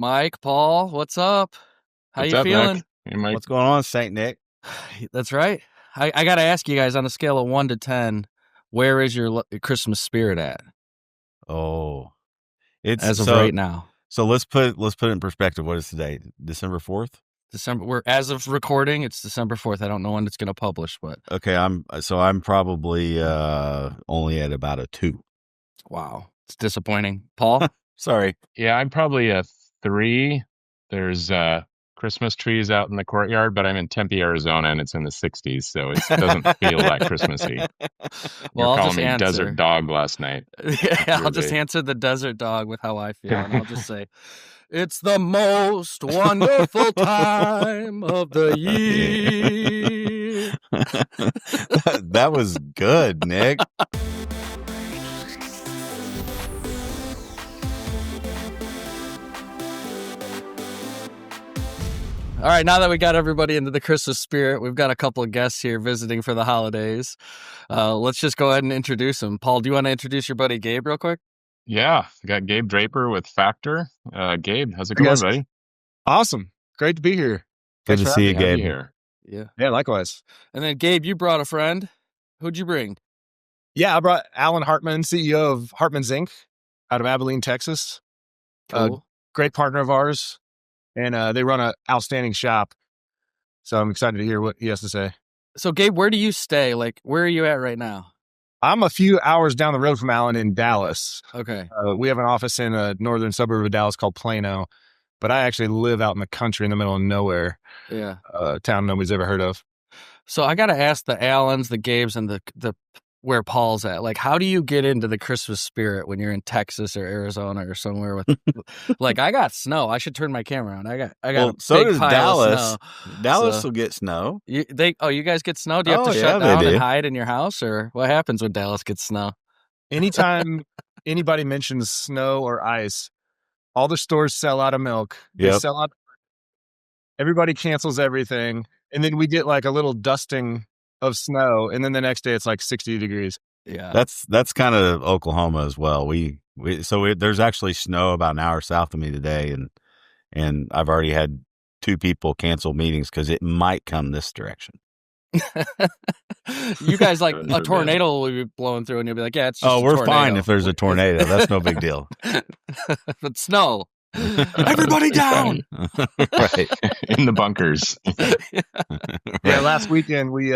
Mike, Paul, what's up? How What's you up, feeling? Nick? Hey, Mike. What's going on, Saint Nick? That's right. I got to ask you guys on a scale of 1 to 10, where is your Christmas spirit at Oh, it's as of right now? So let's put it in perspective. What is today? December 4th? As of recording, it's December 4th. I don't know when it's going to publish, but Okay, I'm probably only at about a 2. wow. It's disappointing. Paul? Sorry. Yeah, I'm probably a 3. There's Christmas trees out in the courtyard, but I'm in Tempe, Arizona, and it's in the 60s, so it doesn't feel that Christmassy. Well, You're I'll calling just me answer. desert dog last night. Yeah, I'll just answer the desert dog with how I feel, and I'll just say, it's the most wonderful time of the year. That was good, Nick. All right, now that we got everybody into the Christmas spirit, we've got a couple of guests here visiting for the holidays. Let's just go ahead and introduce them. Paul, do you want to introduce your buddy Gabe real quick? Yeah, I got Gabe Draper with Factur. Gabe, how's it going, buddy? Awesome. Great to be here. Good to see you, Gabe. Here. Yeah, likewise. And then, Gabe, you brought a friend. Who'd you bring? Yeah, I brought Alan Hartmann, CEO of Hartmann's Inc. out of Abilene, Texas. Cool. Great partner of ours. And they run an outstanding shop. So I'm excited to hear what he has to say. So, Gabe, where do you stay? Like, where are you at right now? I'm a few hours down the road from Alan in Dallas. Okay. We have an office in a northern suburb of Dallas called Plano, but I actually live out in the country in the middle of nowhere. Yeah. A town nobody's ever heard of. So I got to ask the Allens, the Gabes, and the where Paul's at. Like, how do you get into the Christmas spirit when you're in Texas or Arizona or somewhere with, like, I got snow. I should turn my camera on. I got. Well, a so big does pile Dallas. of snow. Dallas So- will get snow. You guys get snow? Do you have Oh, to yeah, shut they down and do. hide in your house, or what happens when Dallas gets snow? Anytime anybody mentions snow or ice, all the stores sell out of milk. They Yep. sell out. Everybody cancels everything. And then we get like a little dusting of snow. And then the next day it's like 60 degrees. Yeah. That's kind of Oklahoma as well. There's actually snow about an hour south of me today, and I've already had 2 people cancel meetings because it might come this direction. You guys, like, Those a are tornado will be blowing through, and you'll be like, yeah, it's just Oh, a we're tornado. fine if there's a tornado. That's no big deal. But snow. Everybody down. Right. In the bunkers. Yeah, last weekend we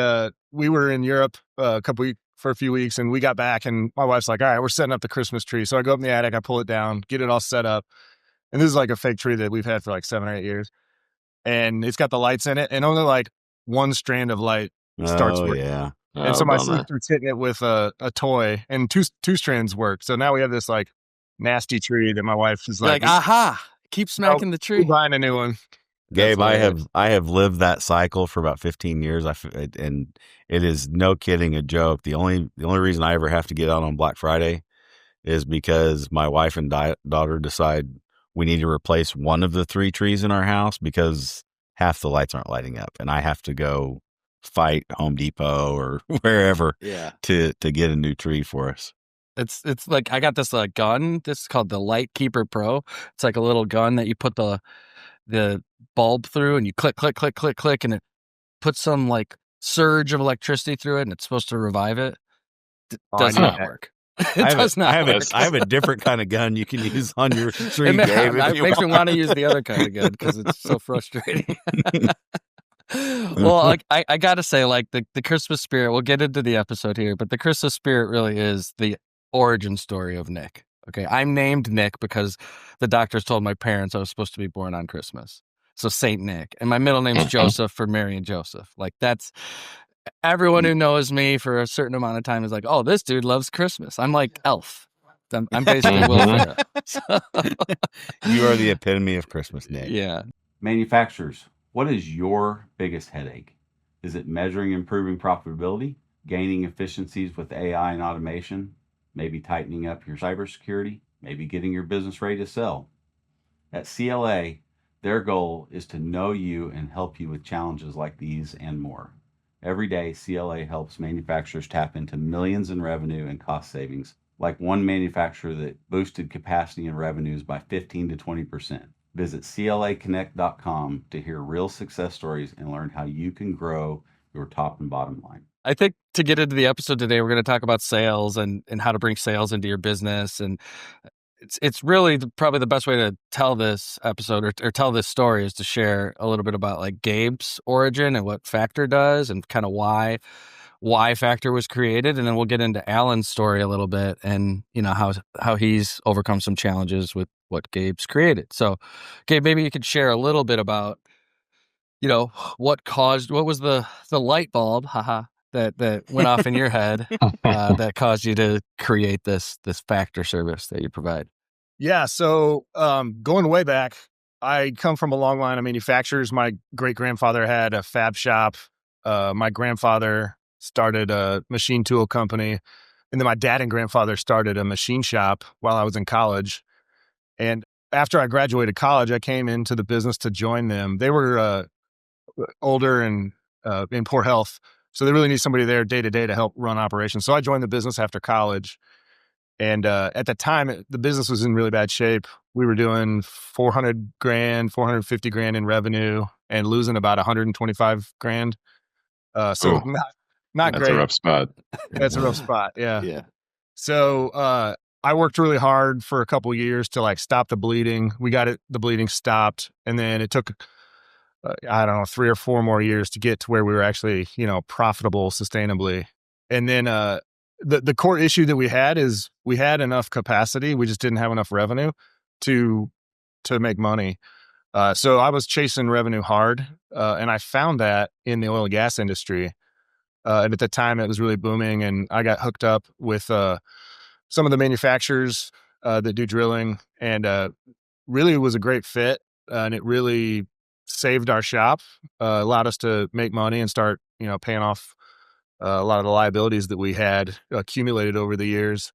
were in Europe for a few weeks, and we got back, and my wife's like, all right, we're setting up the Christmas tree. So I go up in the attic, I pull it down, get it all set up. And this is like a fake tree that we've had for like 7 or 8 years. And it's got the lights in it, and only like one strand of light starts Oh, working. yeah. And so my bummer. sister's hitting it with a toy, and two strands work. So now we have this like nasty tree that my wife is You're like, like, aha, keep smacking the we're tree. buying a new one. Gabe, That's I have lived that cycle for about 15 years. And it is no kidding a joke. The only reason I ever have to get out on Black Friday is because my wife and daughter decide we need to replace one of the 3 trees in our house because half the lights aren't lighting up, and I have to go fight Home Depot or wherever Yeah. to get a new tree for us. It's like, I got this gun. This is called the Light Keeper Pro. It's like a little gun that you put the bulb through, and you click, click, click, click, click, and it puts some like surge of electricity through it, and it's supposed to revive it. Does I need not that. work. It does not work. I have a different kind of gun you can use on your tree, It Gabe. if you makes me want to use the other kind of gun because it's so frustrating. Well, like, I got to say, like, the Christmas spirit, we'll get into the episode here, but the Christmas spirit really is the origin story of Nick. Okay, I'm named Nick because the doctors told my parents I was supposed to be born on Christmas. So Saint Nick. And my middle name's Joseph for Mary and Joseph. Like, that's everyone who knows me for a certain amount of time is like, oh, this dude loves Christmas. I'm like Elf. I'm basically Will Ferrell. So, You are the epitome of Christmas, Nick. yeah. Manufacturers, what is your biggest headache? Is it measuring improving profitability, gaining efficiencies with AI and automation, maybe tightening up your cybersecurity, maybe getting your business ready to sell? At CLA, their goal is to know you and help you with challenges like these and more. Every day, CLA helps manufacturers tap into millions in revenue and cost savings, like one manufacturer that boosted capacity and revenues by 15 to 20%. Visit CLAconnect.com to hear real success stories and learn how you can grow your top and bottom line. I think to get into the episode today, we're going to talk about sales and how to bring sales into your business. And it's really probably the best way to tell this episode or tell this story is to share a little bit about like Gabe's origin and what Factur does and kind of why Factur was created. And then we'll get into Alan's story a little bit and, you know, how he's overcome some challenges with what Gabe's created. So, Gabe, maybe you could share a little bit about, you know, what was the light bulb, that went off in your head that caused you to create this Factur service that you provide. Yeah. So going way back, I come from a long line of manufacturers. My great grandfather had a fab shop. My grandfather started a machine tool company. And then my dad and grandfather started a machine shop while I was in college. And after I graduated college, I came into the business to join them. They were older and in poor health. So they really need somebody there day to day to help run operations. So I joined the business after college. And at the time, the business was in really bad shape. We were doing $400,000, $450,000 in revenue and losing about $125,000. So not That's great. a rough spot. That's a rough spot. Yeah. Yeah. So I worked really hard for a couple of years to like stop the bleeding. We got the bleeding stopped. And then it took, I don't know, 3 or 4 more years to get to where we were actually, you know, profitable sustainably. And then the core issue that we had is we had enough capacity. We just didn't have enough revenue to make money. So I was chasing revenue hard. And I found that in the oil and gas industry. And at the time it was really booming, and I got hooked up with some of the manufacturers that do drilling, and really was a great fit. And it really saved our shop, allowed us to make money and start, you know, paying off a lot of the liabilities that we had accumulated over the years.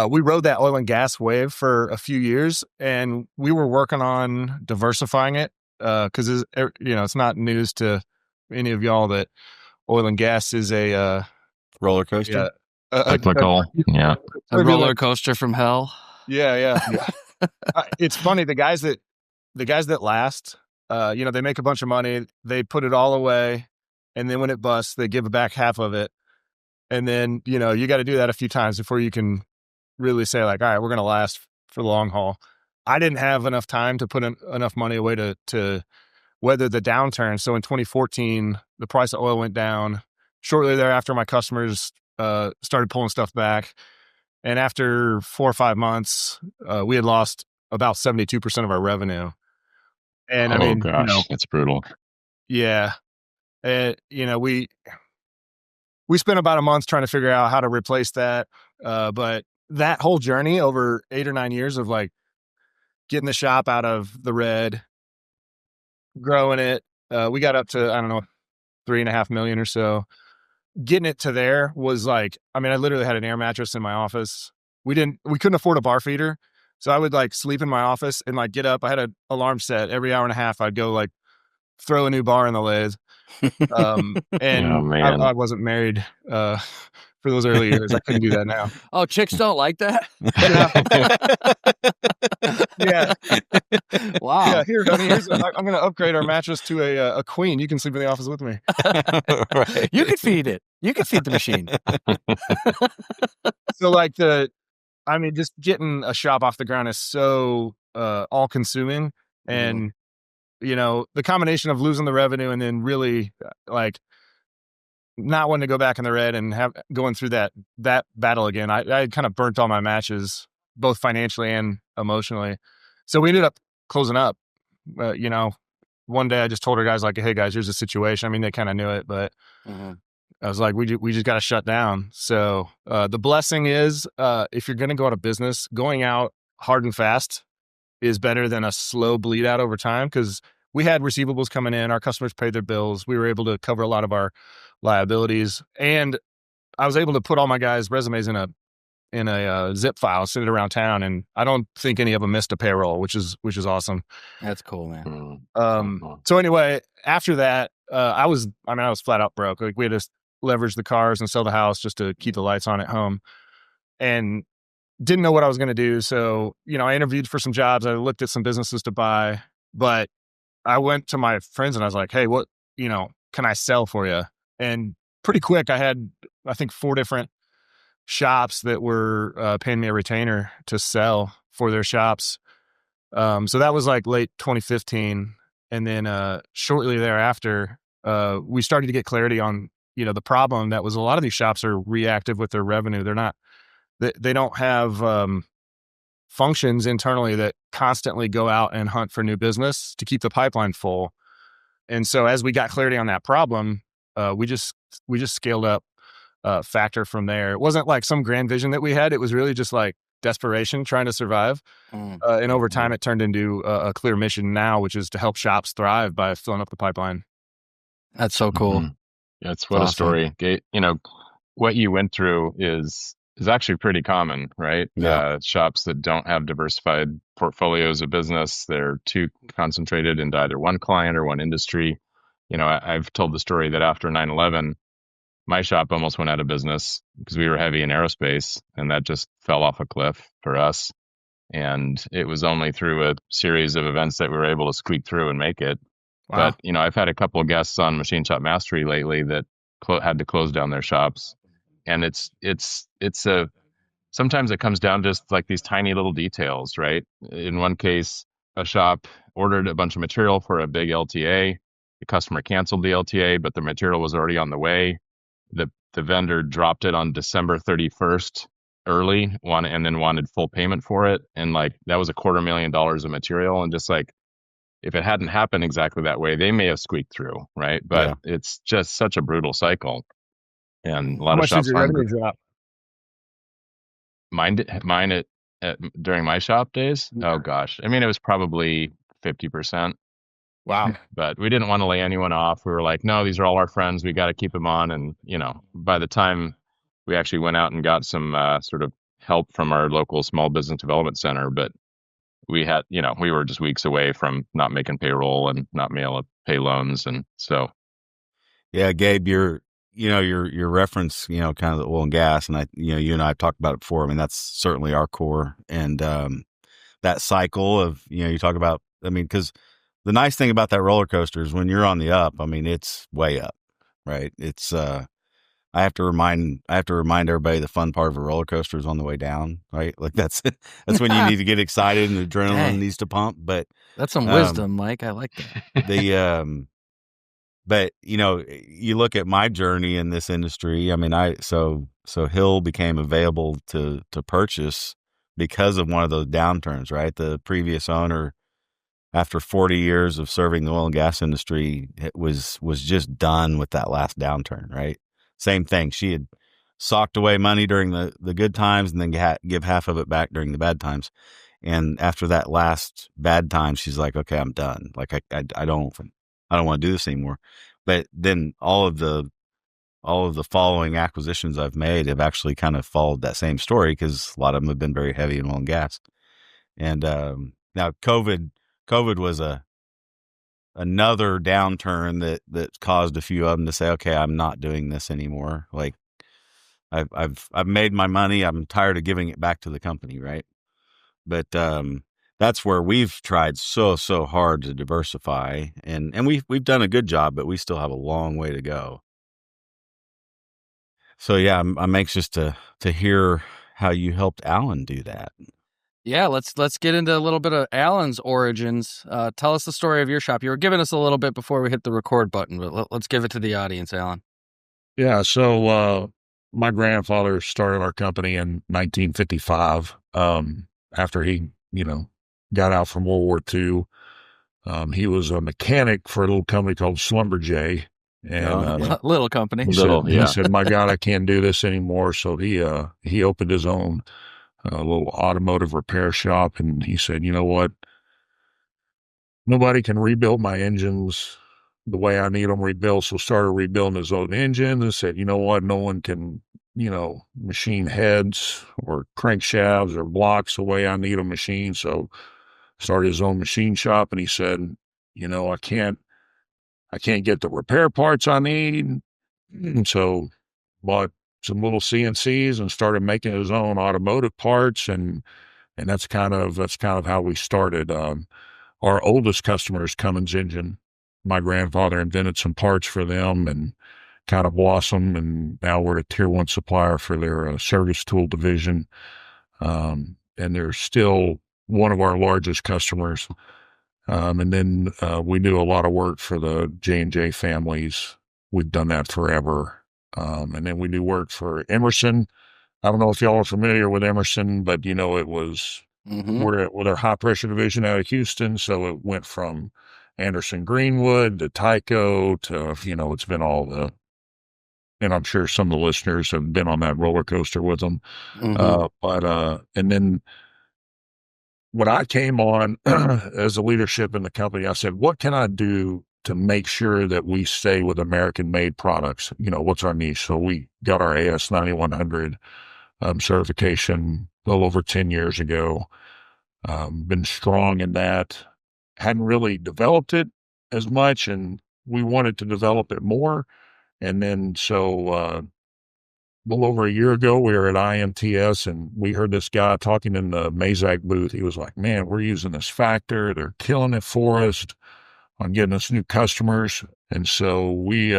We rode that oil and gas wave for a few years, and we were working on diversifying it because, you know, it's not news to any of y'all that oil and gas is a roller coaster. Cyclical. Yeah. A roller coaster from hell. Yeah. It's funny. The guys that last, you know, they make a bunch of money, they put it all away, and then when it busts, they give back half of it. And then, you know, you got to do that a few times before you can really say like, all right, we're going to last for the long haul. I didn't have enough time to put enough money away to weather the downturn. So in 2014, the price of oil went down. Shortly thereafter, my customers started pulling stuff back. And after 4 or 5 months, we had lost about 72% of our revenue. And I mean, gosh, you know, that's brutal. Yeah. You know, we spent about a month trying to figure out how to replace that. But that whole journey over 8 or 9 years of like getting the shop out of the red, growing it, we got up to, I don't know, 3.5 million or so. Getting it to there was like, I mean, I literally had an air mattress in my office. We couldn't afford a bar feeder. So I would like sleep in my office and like get up. I had an alarm set every hour and a half. I'd go like throw a new bar in the lathe. And Oh, man. I wasn't married for those early years. I couldn't do that now. Oh, chicks don't like that? Yeah. Wow. Yeah, here, honey, I'm going to upgrade our mattress to a queen. You can sleep in the office with me. Right. You could feed it. You could feed the machine. So like just getting a shop off the ground is so all consuming. And, you know, the combination of losing the revenue and then really like not wanting to go back in the red and going through that battle again. I kind of burnt all my matches, both financially and emotionally. So we ended up closing up. You know, one day I just told our guys like, hey guys, here's the situation. I mean, they kind of knew it, but I was like, we just got to shut down. So the blessing is if you're going to go out of business, going out hard and fast is better than a slow bleed out over time, because we had receivables coming in. Our customers paid their bills. We were able to cover a lot of our liabilities. And I was able to put all my guys' resumes in a zip file, send it around town. And I don't think any of them missed a payroll, which is awesome. That's cool, man. So anyway, after that, I was flat out broke. Like we had to leverage the cars and sell the house just to keep the lights on at home, and didn't know what I was going to do. So, you know, I interviewed for some jobs. I looked at some businesses to buy, But I went to my friends and I was like, hey, what, can I sell for you? And pretty quick, I had, I think, 4 different shops that were paying me a retainer to sell for their shops. So that was like late 2015. And then shortly thereafter, we started to get clarity on, the problem that was a lot of these shops are reactive with their revenue. They're not, they don't have functions internally that constantly go out and hunt for new business to keep the pipeline full. And so as we got clarity on that problem, we just scaled up Factur from there. It wasn't like some grand vision that we had. It was really just like desperation, trying to survive. And over time, it turned into a clear mission now, which is to help shops thrive by filling up the pipeline. That's so cool. Mm-hmm. That's what Awesome. a story. What you went through is actually pretty common, right? Yeah. Shops that don't have diversified portfolios of business, they're too concentrated into either one client or one industry. I've told the story that after 9/11, my shop almost went out of business because we were heavy in aerospace, and that just fell off a cliff for us. And it was only through a series of events that we were able to squeak through and make it. Wow. But, I've had a couple of guests on Machine Shop Mastery lately that had to close down their shops. And sometimes it comes down to just like these tiny little details, right? In one case, a shop ordered a bunch of material for a big LTA. The customer canceled the LTA, but the material was already on the way. The vendor dropped it on December 31st early and then wanted full payment for it. And like, that was $250,000 of material. And just like, if it hadn't happened exactly that way, they may have squeaked through, right? But It's just such a brutal cycle. And a lot of shops did your revenue drop? Mine during my shop days? Oh gosh. I mean, it was probably 50%. Wow. But we didn't want to lay anyone off. We were like, no, these are all our friends. We got to keep them on. And, by the time we actually went out and got some sort of help from our local small business development center, but we had, we were just weeks away from not making payroll and not being able to pay loans. And so. Yeah, Gabe, your reference, kind of the oil and gas, and you and I have talked about it before. I mean, that's certainly our core. And that cycle of, you talk about, I mean, because the nice thing about that roller coaster is when you're on the up, I mean, it's way up, right? It's, I have to remind everybody the fun part of a roller coaster is on the way down, right? Like that's when you need to get excited and adrenaline needs to pump. But that's some wisdom, Mike. I like that. But you look at my journey in this industry. I mean, so Hill became available to purchase because of one of those downturns, right? The previous owner, after 40 years of serving the oil and gas industry, it was just done with that last downturn, right? Same thing. She had socked away money during the good times and then give half of it back during the bad times. And after that last bad time, she's like, okay, I'm done. Like I don't want to do this anymore. But then all of the following acquisitions I've made have actually kind of followed that same story because a lot of them have been very heavy in oil and gas. And now COVID was another downturn that caused a few of them to say, okay, I'm not doing this anymore. Like I've made my money. I'm tired of giving it back to the company. Right. But that's where we've tried so hard to diversify, and we've done a good job, but we still have a long way to go. So yeah, I'm anxious to hear how you helped Alan do that. Yeah, let's get into a little bit of Alan's origins. Tell us the story of your shop. You were giving us a little bit before we hit the record button, but let's give it to the audience, Alan. Yeah, so my grandfather started our company in 1955. After he, got out from World War II, he was a mechanic for a little company called Slumberjay. And little company. He said, my God, I can't do this anymore. So he opened his own little automotive repair shop. And he said, you know what? Nobody can rebuild my engines the way I need them rebuilt. So started rebuilding his own engine and said, you know what? No one can, machine heads or crankshafts or blocks the way I need them machined. So started his own machine shop. And he said, I can't get the repair parts I need. And so bought some little CNCs and started making his own automotive parts. And that's kind of how we started. our oldest customer is Cummins Engine. My grandfather invented some parts for them and kind of blossomed, and now we're a tier 1 supplier for their service tool division. And they're still one of our largest customers. And then we do a lot of work for the J&J families. We've done that forever. And then we do work for Emerson. I don't know if y'all are familiar with Emerson, but it was we're with our high pressure division out of Houston. So it went from Anderson Greenwood to Tyco to, it's been all the, and I'm sure some of the listeners have been on that roller coaster with them. And then when I came on as a leadership in the company, I said, what can I do to make sure that we stay with American-made products? What's our niche? So we got our AS 9100 certification a little over 10 years ago. Been strong in that. Hadn't really developed it as much, and we wanted to develop it more. And then so a little over a year ago, we were at IMTS, and we heard this guy talking in the Mazak booth. He was like, man, we're using this Factur. They're killing it for us on getting us new customers. And so we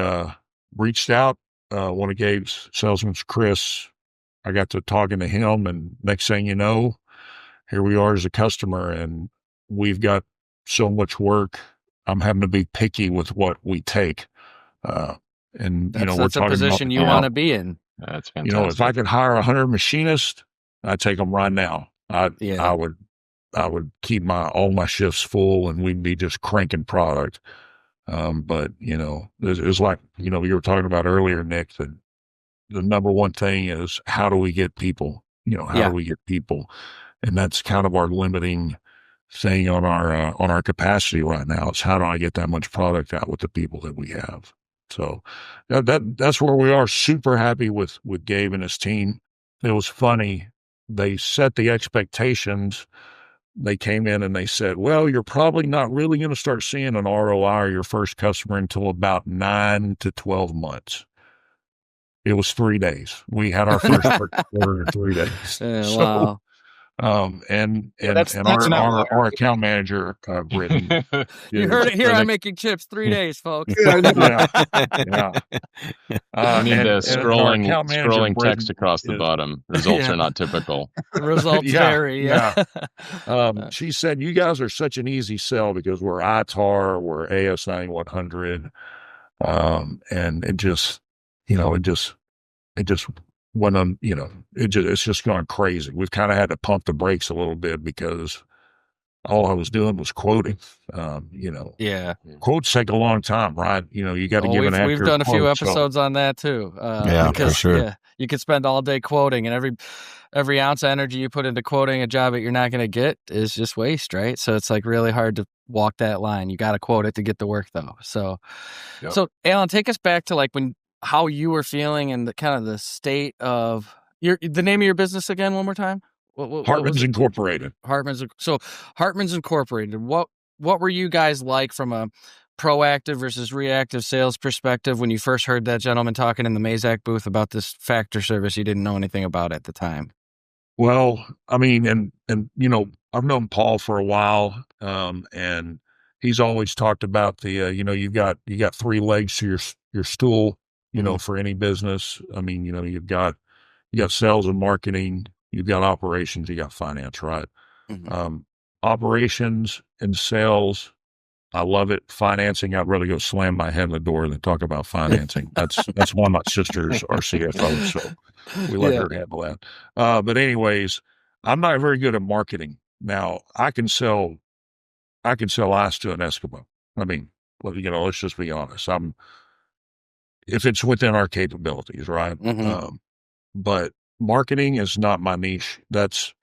reached out. One of Gabe's salesmen, Chris, I got to talking to him, and next thing you know, here we are as a customer, and we've got so much work. I'm having to be picky with what we take. And we're that's a talking position about, you want to be in. That's fantastic. If I could hire 100 machinists, I'd take them right now. I would keep all my shifts full, and we'd be just cranking product. But it's like, you were talking about earlier, Nick, that the number one thing is, how do we get people? How do we get people? And that's kind of our limiting thing on our capacity right now, is how do I get that much product out with the people that we have? So that's where we are. Super happy with Gabe and his team. It was funny. They set the expectations. They came in and they said, well, you're probably not really going to start seeing an ROI or your first customer until about 9 to 12 months. It was 3 days. We had our first order in 3 days. Wow. And that's our account manager, Brittany. You heard it here on Making Chips. 3 days, folks. Yeah. I need the scrolling Brittany, text across the bottom. Results are not typical. Results vary. She said, you guys are such an easy sell because we're ITAR, we're AS 9100. And it just went on, it's just gone crazy. We've kind of had to pump the brakes a little bit because all I was doing was quoting. Quotes take a long time, right? You got to give an accurate We've done a few quote, episodes on that too. For sure. Yeah, you could spend all day quoting, and every ounce of energy you put into quoting a job that you're not going to get is just waste, right? So it's like really hard to walk that line. You got to quote it to get the work, though. So Alan, take us back to how you were feeling and the state of the name of your business again, one more time. Hartmann's Incorporated. Hartmann's Incorporated. What were you guys like from a proactive versus reactive sales perspective when you first heard that gentleman talking in the Mazak booth about this Factur service you didn't know anything about at the time? Well, I mean, and I've known Paul for a while, and he's always talked about the you got 3 legs to your stool, for any business. I mean, you've got sales and marketing, you've got operations, you got finance, right? Mm-hmm. Operations and sales, I love it. Financing, I'd rather go slam my head in the door than talk about financing. That's one of my sisters, our CFO, so we let her handle that. But anyways, I'm not very good at marketing. Now, I can sell ice to an Eskimo. I mean, let's just be honest. If it's within our capabilities, right? Mm-hmm. But marketing is not my niche. That's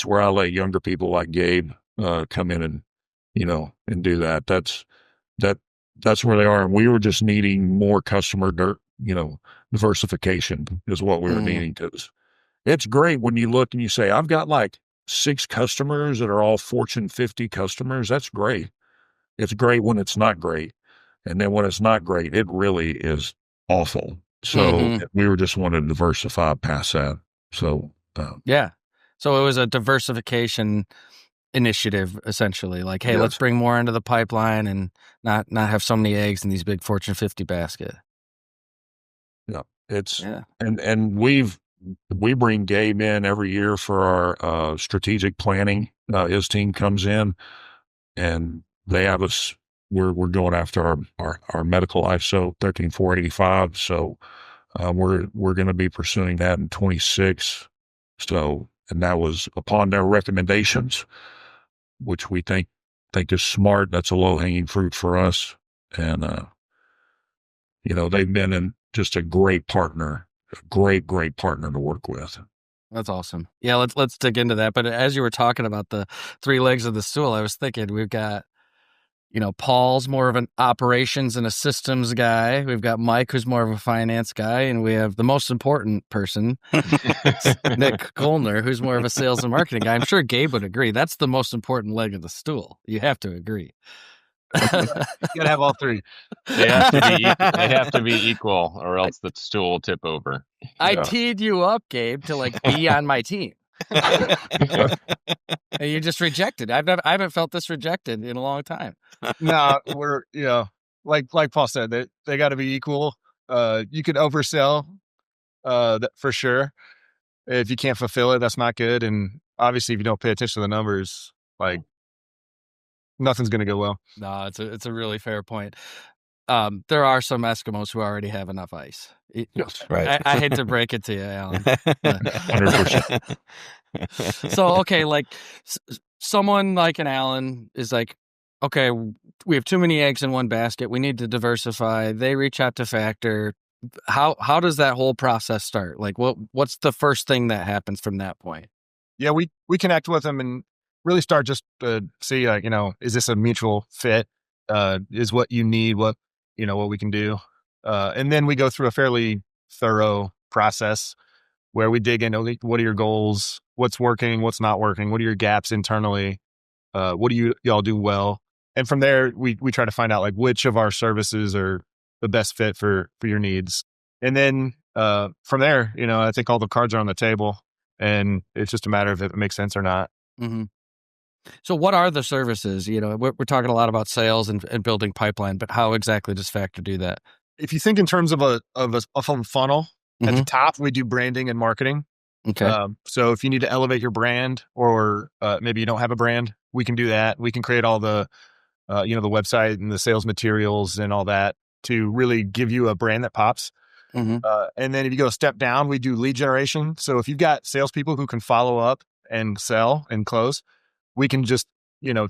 where I let younger people like Gabe come in and and do that. That's where they are. And we were just needing more customer diversification is what we were needing, because it's great when you look and you say, I've got like 6 customers that are all Fortune 50 customers. That's great. It's great when it's not great. And then when it's not great, it really is awful. So we were just wanting to diversify past that. So, So it was a diversification initiative, essentially. Like, hey, Yes. let's bring more into the pipeline and not have so many eggs in these big Fortune 50 basket. Yeah, and we bring Gabe in every year for our strategic planning. His team comes in and they have us. We're going after our medical ISO 13485. So we're going to be pursuing that in 26. So, and that was upon their recommendations, which we think is smart. That's a low hanging fruit for us. And, they've been just a great partner, a great partner to work with. That's awesome. Yeah, let's dig into that. But as you were talking about the three legs of the stool, I was thinking we've got, Paul's more of an operations and a systems guy. We've got Mike, who's more of a finance guy, and we have the most important person, Nick Kolner, who's more of a sales and marketing guy. I'm sure Gabe would agree. That's the most important leg of the stool. You have to agree. You gotta have all three. They have to be equal, or else the stool will tip over. I teed you up, Gabe, to be on my team. And you just rejected. I haven't felt this rejected in a long time. No, we're like Paul said, they got to be equal. You could oversell, for sure. If you can't fulfill it, that's not good. And obviously, if you don't pay attention to the numbers, nothing's going to go well. No, it's a really fair point. There are some Eskimos who already have enough ice. Yes, right. I hate to break it to you, Alan. 100%. So, okay, someone like an Alan is like, okay, we have too many eggs in one basket. We need to diversify. They reach out to Factur. How does that whole process start? What's the first thing that happens from that point? Yeah, we connect with them and really start just to see, is this a mutual fit? Is what you need, what we can do. And then we go through a fairly thorough process where we dig into what are your goals, what's working, what's not working, what are your gaps internally, what do y'all do well. And from there, we try to find out which of our services are the best fit for your needs. And then from there, I think all the cards are on the table and it's just a matter of if it makes sense or not. Mm-hmm. So what are the services? We're talking a lot about sales and building pipeline, but how exactly does Factur do that? If you think in terms of a funnel, Mm-hmm. at the top, we do branding and marketing. Okay. So if you need to elevate your brand or maybe you don't have a brand, we can do that. We can create all the, the website and the sales materials and all that to really give you a brand that pops. Mm-hmm. And then if you go a step down, we do lead generation. So if you've got salespeople who can follow up and sell and close, we can just,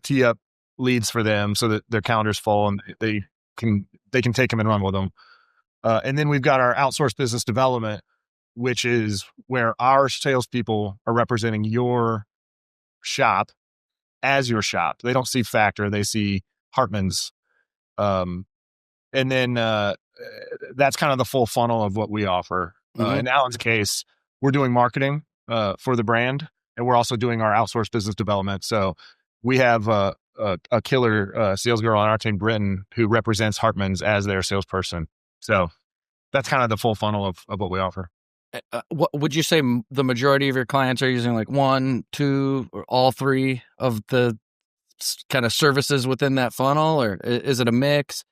tee up leads for them so that their calendar's full and they can take them and run with them. And then we've got our outsourced business development, which is where our salespeople are representing your shop as your shop. They don't see Factur, they see Hartmann's. And then that's kind of the full funnel of what we offer. Mm-hmm. In Alan's case, we're doing marketing for the brand, and we're also doing our outsourced business development. So we have a killer sales girl on our team, Britton, who represents Hartmann's as their salesperson. So that's kind of the full funnel of what we offer. What would you say the majority of your clients are using, one, two, or all three of the kind of services within that funnel, or is it a mix?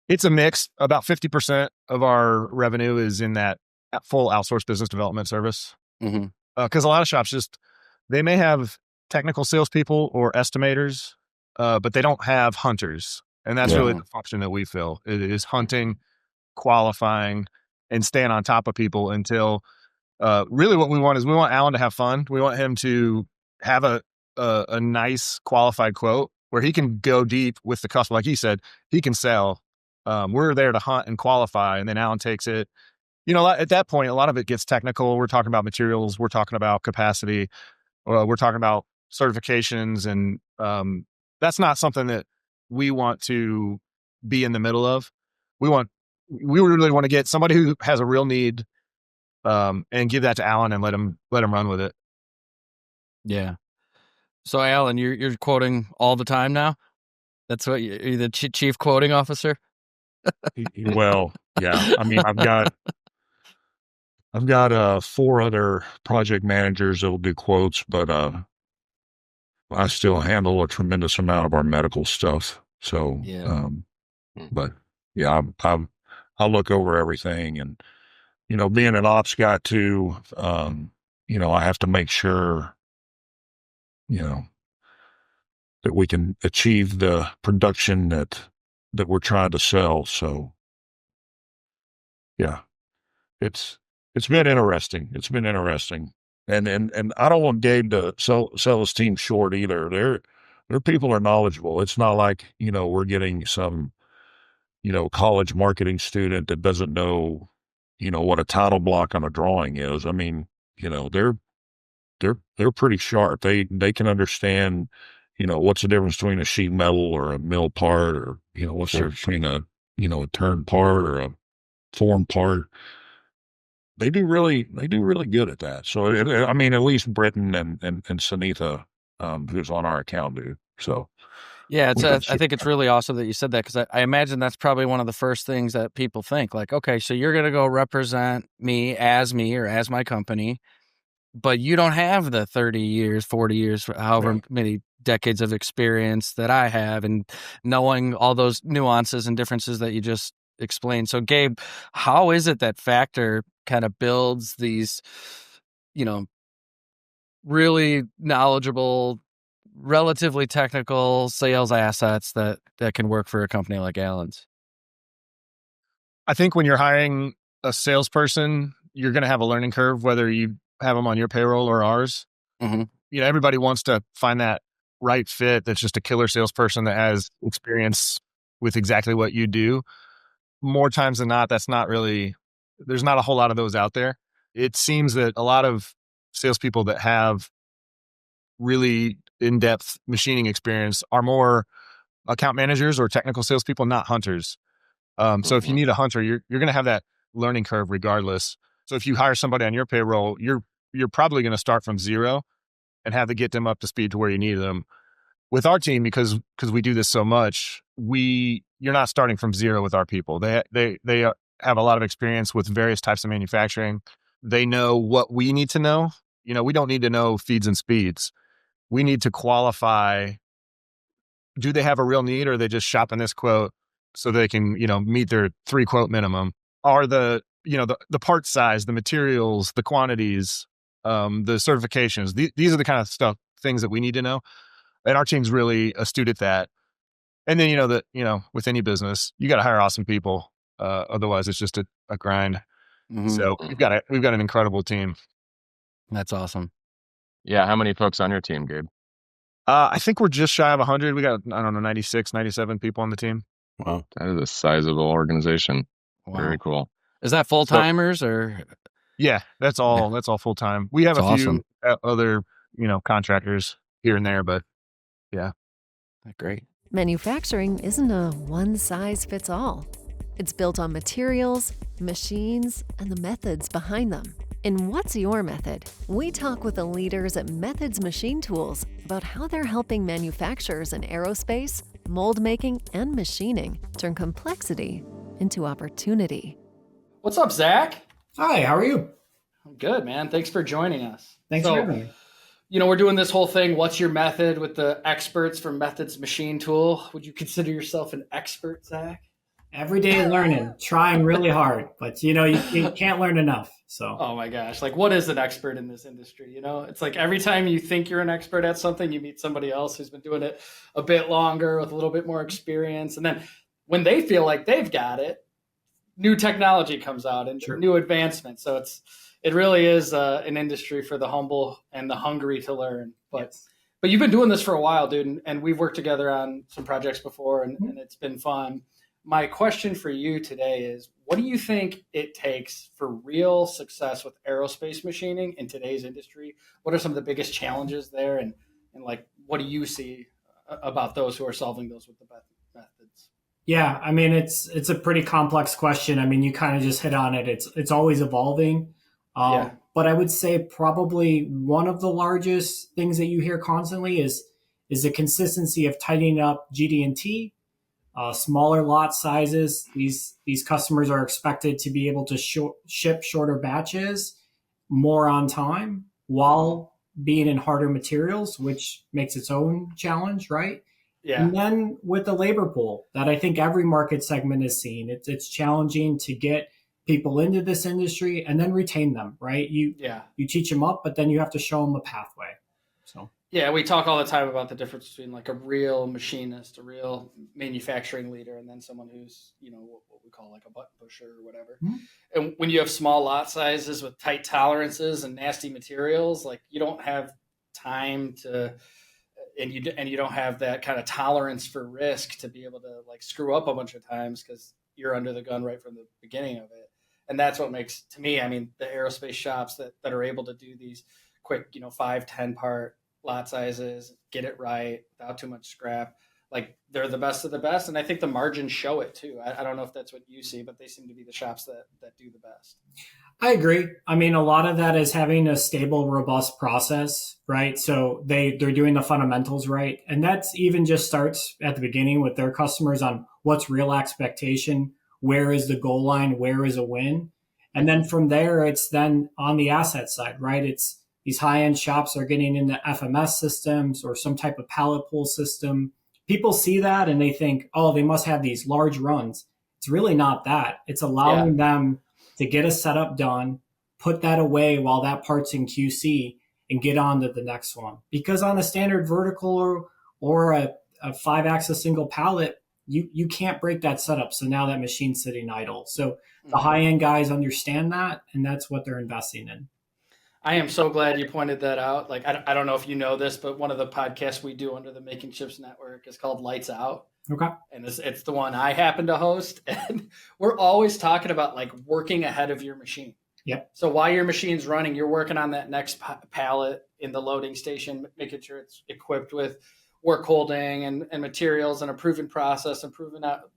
It's a mix. About 50% of our revenue is in that full outsourced business development service. Mm-hmm. Because a lot of shops they may have technical salespeople or estimators, but they don't have hunters. And that's really the function that we fill. It is hunting, qualifying, and staying on top of people until really what we want is we want Alan to have fun. We want him to have a nice qualified quote where he can go deep with the customer. Like he said, he can sell. We're there to hunt and qualify, and then Alan takes it. At that point, a lot of it gets technical. We're talking about materials. We're talking about capacity. We're talking about certifications, and that's not something that we want to be in the middle of. We really want to get somebody who has a real need, and give that to Alan and let him run with it. Yeah. So Alan, you're quoting all the time now. That's what you're the chief quoting officer. Well, yeah. I mean, I've got 4 other project managers that'll do quotes, but I still handle a tremendous amount of our medical stuff. So, Yeah. but yeah, I look over everything, and, being an ops guy too, I have to make sure, you know, that we can achieve the production that we're trying to sell. So yeah, it's been interesting. It's been interesting. And I don't want Gabe to sell his team short either. Their people are knowledgeable. It's not like, we're getting some, college marketing student that doesn't know, what a title block on a drawing is. I mean, they're pretty sharp. They can understand, what's the difference between a sheet metal or a mill part, or, what's the difference between a turn part or a form part. They do really good at that. So, I mean, at least Britton and Sunitha, who's on our account, do. So, yeah, I think it's really awesome that you said that, because I imagine that's probably one of the first things that people think, like, okay, so you're going to go represent me or as my company, but you don't have the 30 years, 40 years, however many decades of experience that I have, and knowing all those nuances and differences that you just explained. So, Gabe, how is it that Factur kind of builds these, really knowledgeable, relatively technical sales assets that can work for a company like Allen's? I think when you're hiring a salesperson, you're going to have a learning curve, whether you have them on your payroll or ours. Mm-hmm. Everybody wants to find that right fit that's just a killer salesperson that has experience with exactly what you do. More times than not, there's not a whole lot of those out there. It seems that a lot of salespeople that have really in-depth machining experience are more account managers or technical salespeople, not hunters. So if you need a hunter, you're going to have that learning curve regardless. So if you hire somebody on your payroll, you're probably going to start from zero and have to get them up to speed to where you need them. With our team, because we do this so much, you're not starting from zero with our people. They have a lot of experience with various types of manufacturing. They know what we need to know. We don't need to know feeds and speeds. We need to qualify. Do they have a real need, or are they just shopping this quote so they can, meet their 3 quote minimum? Are the part size, the materials, the quantities, the certifications, these are the kind of things that we need to know. And our team's really astute at that. And then, with any business, you got to hire awesome people. Otherwise it's just a grind. Mm-hmm. So we've got an incredible team. That's awesome. Yeah. How many folks on your team, Gabe? I think we're just shy of 100. We got, 96, 97 people on the team. Wow. That is a sizable organization. Wow. Very cool. Is that full timers or? Yeah, that's all. That's all full time. We have a few other, contractors here and there, but yeah. Great. Manufacturing isn't a one-size-fits-all. It's built on materials, machines, and the methods behind them. In What's Your Method? We talk with the leaders at Methods Machine Tools about how they're helping manufacturers in aerospace, mold making, and machining turn complexity into opportunity. What's up, Zach? Hi, how are you? I'm good, man. Thanks for joining us. Thanks for having me. We're doing this whole thing, What's Your Method, with the experts from Methods Machine Tool. Would you consider yourself an expert, Zach? Every day learning, trying really hard, but you can't learn enough. So, oh my gosh, like, what is an expert in this industry? It's like every time you think you're an expert at something, you meet somebody else who's been doing it a bit longer with a little bit more experience. And then when they feel like they've got it, new technology comes out and new advancements. So it really is an industry for the humble and the hungry to learn. But you've been doing this for a while, dude, and we've worked together on some projects before, and it's been fun. My question for you today is, what do you think it takes for real success with aerospace machining in today's industry? What are some of the biggest challenges there? And like, what do you see about those who are solving those with the methods? Yeah, I mean, it's a pretty complex question. I mean, you kind of just hit on it. It's always evolving. But I would say probably one of the largest things that you hear constantly is the consistency of tightening up GD&T. Smaller lot sizes. These customers are expected to be able to ship shorter batches more on time while being in harder materials, which makes its own challenge, right? Yeah. And then with the labor pool that I think every market segment is seeing, it's challenging to get people into this industry and then retain them, right? You teach them up, but then you have to show them a pathway. So yeah, we talk all the time about the difference between like a real machinist, a real manufacturing leader, and then someone who's, you know, what we call like a button pusher or whatever. Mm-hmm. And when you have small lot sizes with tight tolerances and nasty materials, like you don't have time to, and you don't have that kind of tolerance for risk to be able to like screw up a bunch of times because you're under the gun right from the beginning of it. And that's what makes, to me, I mean, the aerospace shops that are able to do these quick, 5-10 part lot sizes, get it right without too much scrap. Like they're the best of the best. And I think the margins show it too. I don't know if that's what you see, but they seem to be the shops that do the best. I agree. I mean, a lot of that is having a stable, robust process, right? So they're doing the fundamentals right. And that's even just starts at the beginning with their customers on what's real expectation, where is the goal line, where is a win. And then from there, it's then on the asset side, right? It's these high-end shops are getting into FMS systems or some type of pallet pool system. People see that and they think, oh, they must have these large runs. It's really not that. It's allowing them to get a setup done, put that away while that part's in QC, and get on to the next one. Because on a standard vertical or a 5-axis single pallet, you can't break that setup. So now that machine's sitting idle. So the high-end guys understand that, and that's what they're investing in. I am so glad you pointed that out. Like, I don't know if you know this, but one of the podcasts we do under the MakingChips network is called Lights Out. Okay. And it's the one I happen to host. And we're always talking about like working ahead of your machine. Yep. So while your machine's running, you're working on that next pallet in the loading station, making sure it's equipped with work holding and materials and a proven process and proven out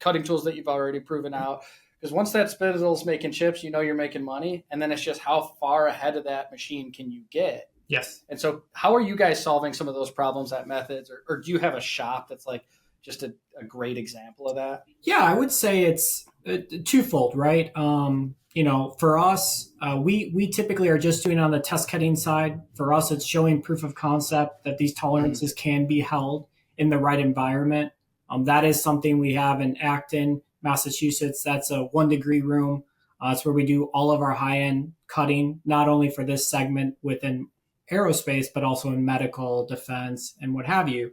cutting tools that you've already proven out. Because once that spindle's making chips, you know you're making money. And then it's just how far ahead of that machine can you get? Yes. And so how are you guys solving some of those problems at Methods? Or do you have a shop that's like just a great example of that? Yeah, I would say it's twofold, right? For us, we typically are just doing on the test cutting side. For us, it's showing proof of concept that these tolerances can be held in the right environment. That is something we have in Acton, Massachusetts. That's a 1 degree room. It's where we do all of our high-end cutting, not only for this segment within aerospace, but also in medical, defense, and what have you.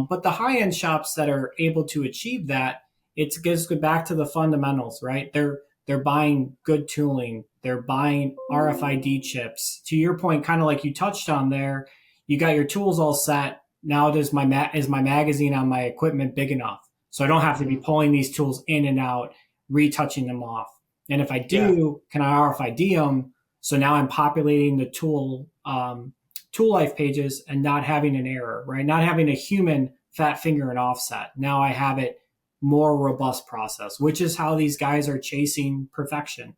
But the high-end shops that are able to achieve that, it goes back to the fundamentals, right? They're buying good tooling. They're buying RFID chips. To your point, kind of like you touched on there, you got your tools all set. Now is my magazine on my equipment big enough? So I don't have to be pulling these tools in and out, retouching them off. And if I do, can I RFID them? So now I'm populating the tool life pages and not having an error, right? Not having a human fat finger and offset. Now I have it more robust process, which is how these guys are chasing perfection.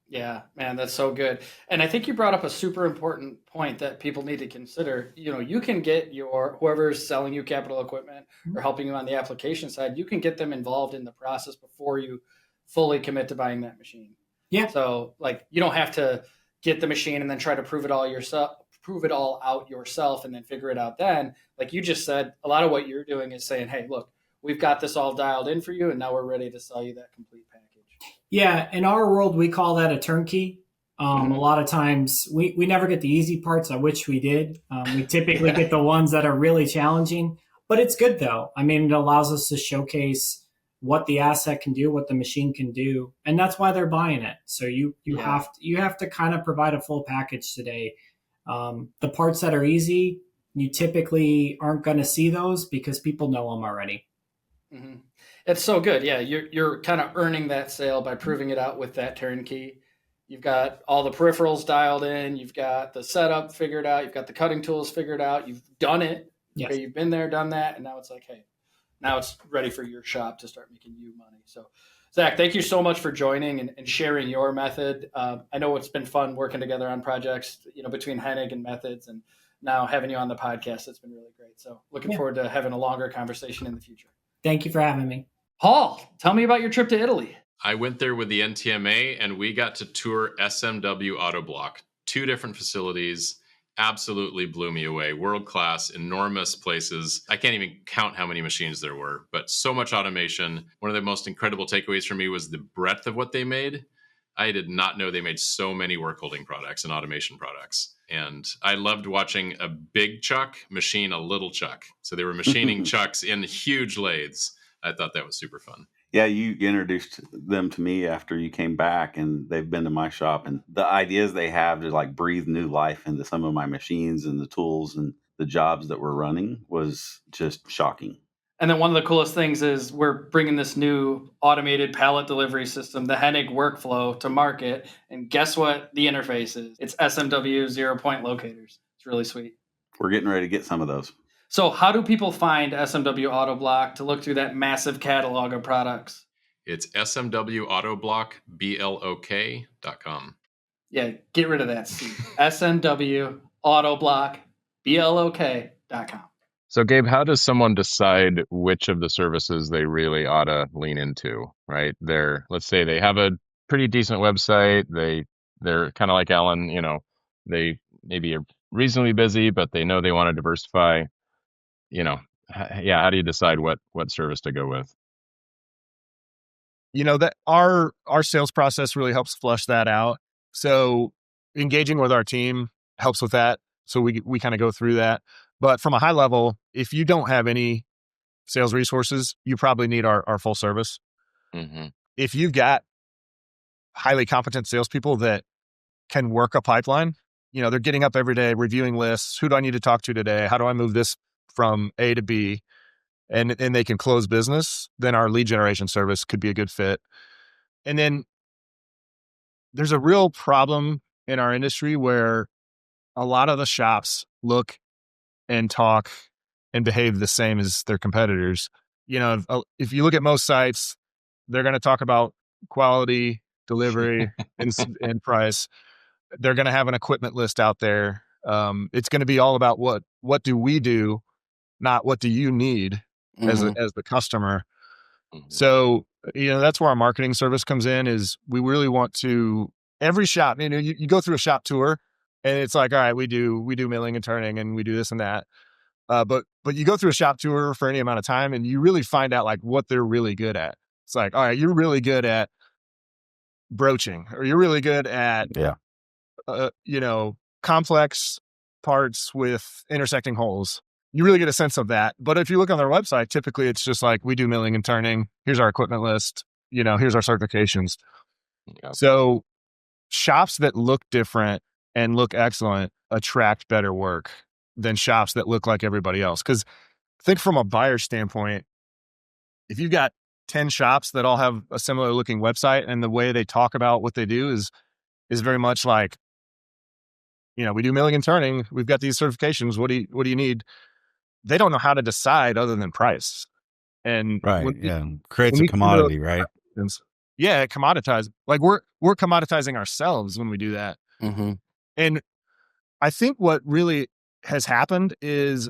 Yeah, man, that's so good. And I think you brought up a super important point that people need to consider. You can get whoever's selling you capital equipment or helping you on the application side, you can get them involved in the process before you fully commit to buying that machine. Yeah. So like you don't have to get the machine and then try to prove it all out yourself and then figure it out then. Like you just said, a lot of what you're doing is saying, hey, look, we've got this all dialed in for you, and now we're ready to sell you that complete package. Yeah, in our world, we call that a turnkey. A lot of times, we never get the easy parts. I wish we did. We typically get the ones that are really challenging, but it's good though. I mean, it allows us to showcase what the asset can do, what the machine can do, and that's why they're buying it. So you have to kind of provide a full package today. The parts that are easy, you typically aren't going to see those because people know them already. Mm-hmm. It's so good. Yeah, you're kind of earning that sale by proving it out with that turnkey. You've got all the peripherals dialed in. You've got the setup figured out. You've got the cutting tools figured out. You've done it. Yes. Okay, you've been there, done that, and now it's like, hey, now it's ready for your shop to start making you money. So, Zach, thank you so much for joining and sharing your method. I know it's been fun working together on projects, between Hennig and Methods, and now having you on the podcast. It's been really great. So, looking forward to having a longer conversation in the future. Thank you for having me. Paul, tell me about your trip to Italy. I went there with the NTMA and we got to tour SMW Autoblok, 2 different facilities absolutely blew me away. World class, enormous places. I can't even count how many machines there were, but so much automation. One of the most incredible takeaways for me was the breadth of what they made. I did not know they made so many work holding products and automation products. And I loved watching a big chuck machine a little chuck. So they were machining chucks in huge lathes. I thought that was super fun. Yeah, you introduced them to me after you came back, and they've been to my shop. And the ideas they have to like breathe new life into some of my machines and the tools and the jobs that we're running was just shocking. And then one of the coolest things is we're bringing this new automated pallet delivery system, the Hennig workflow, to market. And guess what the interface is? It's SMW 0-point locators. It's really sweet. We're getting ready to get some of those. So how do people find SMW Autoblok to look through that massive catalog of products? It's SMW Autoblok, BLOK.com. Yeah, get rid of that C. SMW Autoblok, BLOK.com. So, Gabe, how does someone decide which of the services they really ought to lean into, right? Let's say they have a pretty decent website. They're kind of like Alan, they maybe are reasonably busy, but they know they want to diversify. How do you decide what service to go with? That our sales process really helps flush that out. So engaging with our team helps with that. So we kind of go through that. But from a high level, if you don't have any sales resources, you probably need our full service. Mm-hmm. If you've got highly competent salespeople that can work a pipeline, they're getting up every day, reviewing lists. Who do I need to talk to today? How do I move this from A to B? And they can close business, then our lead generation service could be a good fit. And then there's a real problem in our industry where a lot of the shops look and talk and behave the same as their competitors. If you look at most sites, they're going to talk about quality, delivery, and price. They're going to have an equipment list out there. It's going to be all about what do we do, not what do you need as the customer. Mm-hmm. So, that's where our marketing service comes in. Is we really want to, every shop, you go through a shop tour and it's like, all right, we do milling and turning and we do this and that. But you go through a shop tour for any amount of time and you really find out like what they're really good at. It's like, all right, you're really good at broaching, or you're really good at, complex parts with intersecting holes. You really get a sense of that. But if you look on their website, typically it's just like, we do milling and turning. Here's our equipment list. Here's our certifications. Yep. So shops that look different and look excellent attract better work than shops that look like everybody else. Because think from a buyer standpoint, if you've got 10 shops that all have a similar looking website and the way they talk about what they do is very much like, we do milling and turning. We've got these certifications. What do you need? They don't know how to decide other than price. And creates a commodity, right? Yeah, it commoditizes. Like we're commoditizing ourselves when we do that. Mm-hmm. And I think what really has happened is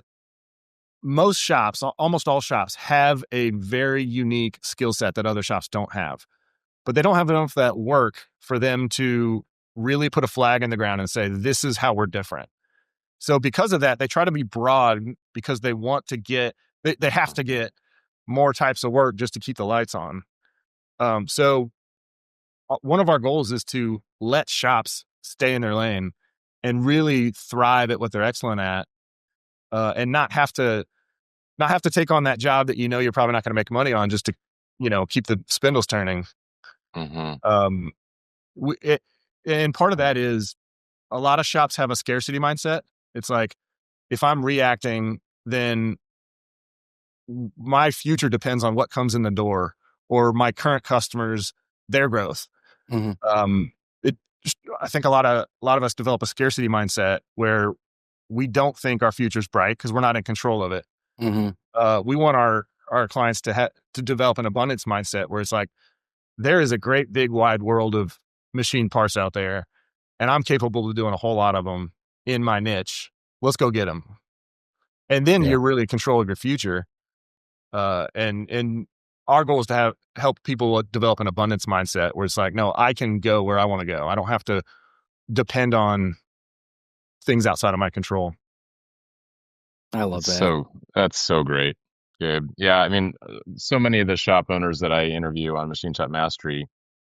most shops, almost all shops, have a very unique skill set that other shops don't have. But they don't have enough of that work for them to really put a flag in the ground and say, this is how we're different. So because of that, they try to be broad because they want to they have to get more types of work just to keep the lights on. So one of our goals is to let shops stay in their lane and really thrive at what they're excellent at, and not have to take on that job that you're probably not going to make money on just to keep the spindles turning. Mm-hmm. And part of that is a lot of shops have a scarcity mindset. It's like, if I'm reacting, then my future depends on what comes in the door or my current customers, their growth. Mm-hmm. I think a lot of us develop a scarcity mindset where we don't think our future's bright because we're not in control of it. Mm-hmm. We want our clients to develop an abundance mindset where it's like, there is a great big wide world of machine parts out there, and I'm capable of doing a whole lot of them in my niche. Let's go get them. And then you're really in control of your future. And our goal is to help people develop an abundance mindset where it's like, no, I can go where I want to go. I don't have to depend on things outside of my control. I love that. That's so great, Gabe. Yeah, I mean, so many of the shop owners that I interview on Machine Shop Mastery,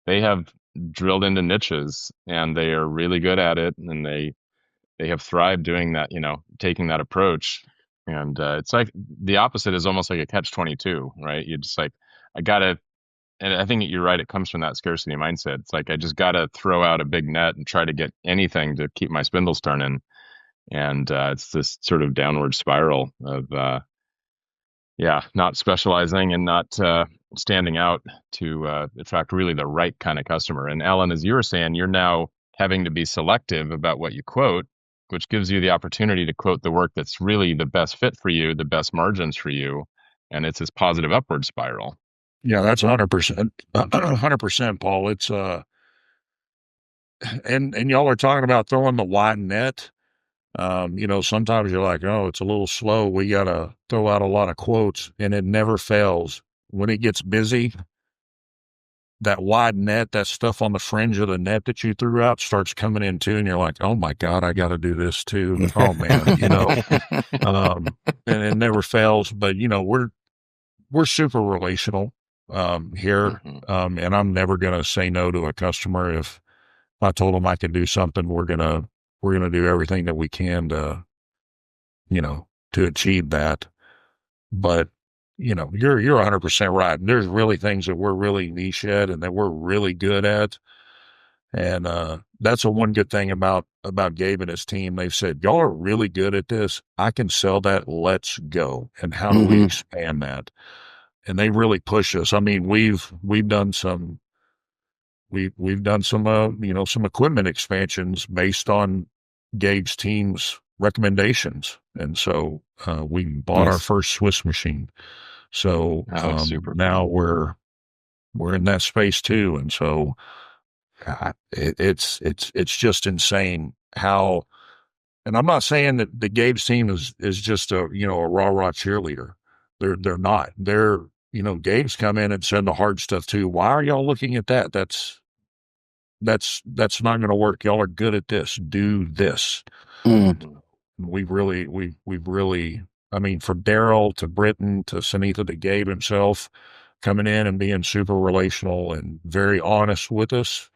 they have drilled into niches and they are really good at it, and they have thrived doing that, taking that approach. And it's like the opposite is almost like a catch-22, right? You just like, and I think you're right, it comes from that scarcity mindset. It's like, I just gotta throw out a big net and try to get anything to keep my spindles turning. And it's this sort of downward spiral of not specializing and not standing out to attract really the right kind of customer. And Alan, as you were saying, you're now having to be selective about what you quote, which gives you the opportunity to quote the work that's really the best fit for you, the best margins for you, and it's this positive upward spiral. Yeah, that's 100%. 100%, Paul. It's and y'all are talking about throwing the wide net. Sometimes you're like, oh, it's a little slow. We got to throw out a lot of quotes, and it never fails. When it gets busy, that wide net, that stuff on the fringe of the net that you threw out starts coming in too. And you're like, oh my God, I got to do this too. Oh man, and it never fails. But, we're super relational here. And I'm never going to say no to a customer. If I told them I could do something, we're going to do everything that we can to achieve that. But, you're 100% right. There's really things that we're really niche at and that we're really good at. And that's the one good thing about Gabe and his team. They've said, y'all are really good at this. I can sell that. Let's go. And how do we expand that? And they really push us. I mean, we've done some some equipment expansions based on Gabe's team's recommendations. And so we bought our first Swiss machine. So now we're in that space too. And so it's just insane how, and I'm not saying that the Gabe's team is just a rah-rah cheerleader. They're not. They're, Gabe's come in and said the hard stuff too. Why are y'all looking at that? That's not going to work. Y'all are good at this. Do this. We've really, I mean, for Daryl to Britton to Sunitha to Gabe himself coming in and being super relational and very honest with us,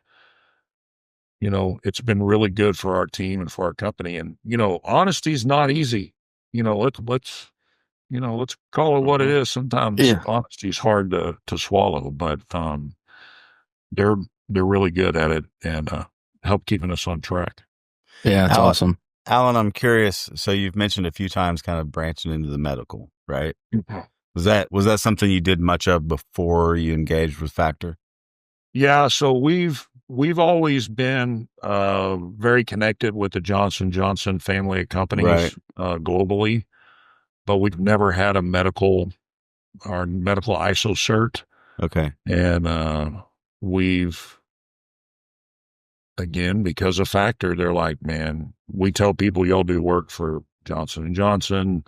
it's been really good for our team and for our company. And, honesty is not easy. Let's call it what it is. Sometimes honesty is hard to swallow, but they're really good at it and help keeping us on track. Yeah, it's awesome. Alan, I'm curious. So you've mentioned a few times kind of branching into the medical, right? Was that something you did much of before you engaged with Factur? Yeah, so we've always been very connected with the Johnson & Johnson family of companies globally, but we've never had our medical ISO cert. Okay. And again, because of Factur, they're like, man, we tell people y'all do work for Johnson & Johnson.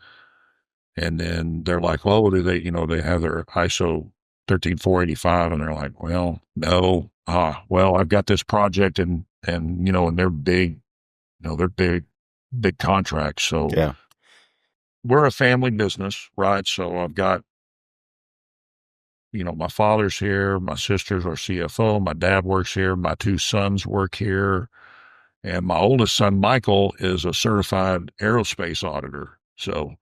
And then they're like, well, do they, they have their ISO 13485. And they're like, well, no. Well, I've got this project and they're big, they're big contracts. So we're a family business, right? So I've got, my father's here, my sister's our CFO, my dad works here, my two sons work here, and my oldest son, Michael, is a certified aerospace auditor. So,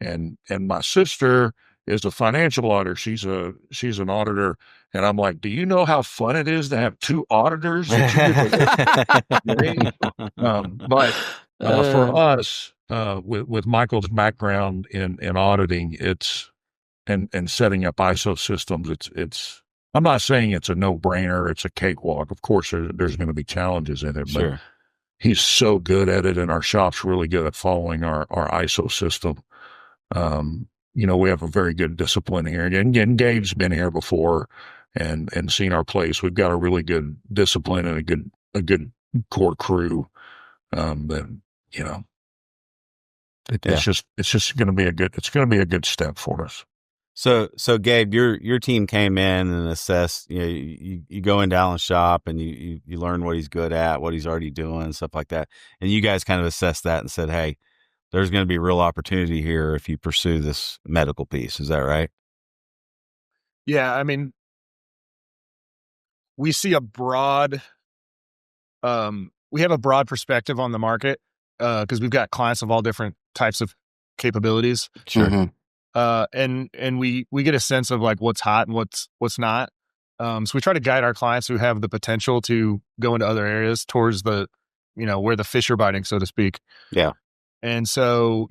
and my sister is a financial auditor. She's an auditor. And I'm like, do you know how fun it is to have two auditors? But for us, with Michael's background in auditing, and setting up ISO systems, it's I'm not saying it's a no-brainer, it's a cakewalk. Of course, there's going to be challenges in it, but he's so good at it, and our shop's really good at following our ISO system. We have a very good discipline here. And Gabe's been here before and seen our place. We've got a really good discipline and a good core crew. It's just going to be a good step for us. So Gabe, your team came in and assessed. You go into Alan's shop and you learn what he's good at, what he's already doing, stuff like that. And you guys kind of assessed that and said, "Hey, there's going to be real opportunity here if you pursue this medical piece." Is that right? Yeah, I mean, we see a broad, we have a broad perspective on the market because we've got clients of all different types of capabilities. Sure. Mm-hmm. And we get a sense of like what's hot and what's not. So we try to guide our clients who have the potential to go into other areas towards the, where the fish are biting, so to speak. Yeah. And so,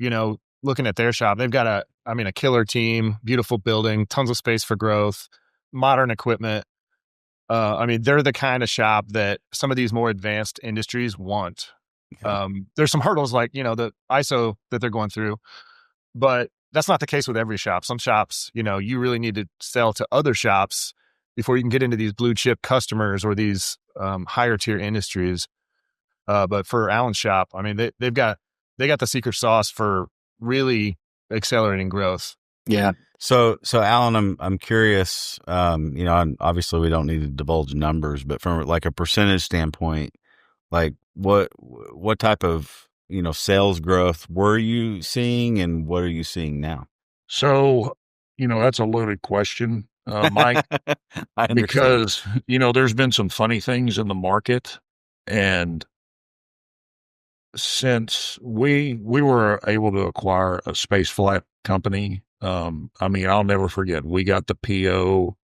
looking at their shop, they've got a killer team, beautiful building, tons of space for growth, modern equipment. They're the kind of shop that some of these more advanced industries want. There's some hurdles like, the ISO that they're going through, but that's not the case with every shop. Some shops, you really need to sell to other shops before you can get into these blue chip customers or these higher tier industries. But for Alan's shop, they got the secret sauce for really accelerating growth. Yeah. So Alan, I'm curious. Obviously we don't need to divulge numbers, but from like a percentage standpoint, like what type of sales growth were you seeing, and what are you seeing now? So, that's a loaded question, Mike, I understand. because, there's been some funny things in the market. And since we were able to acquire a space flight company, I'll never forget, we got the PO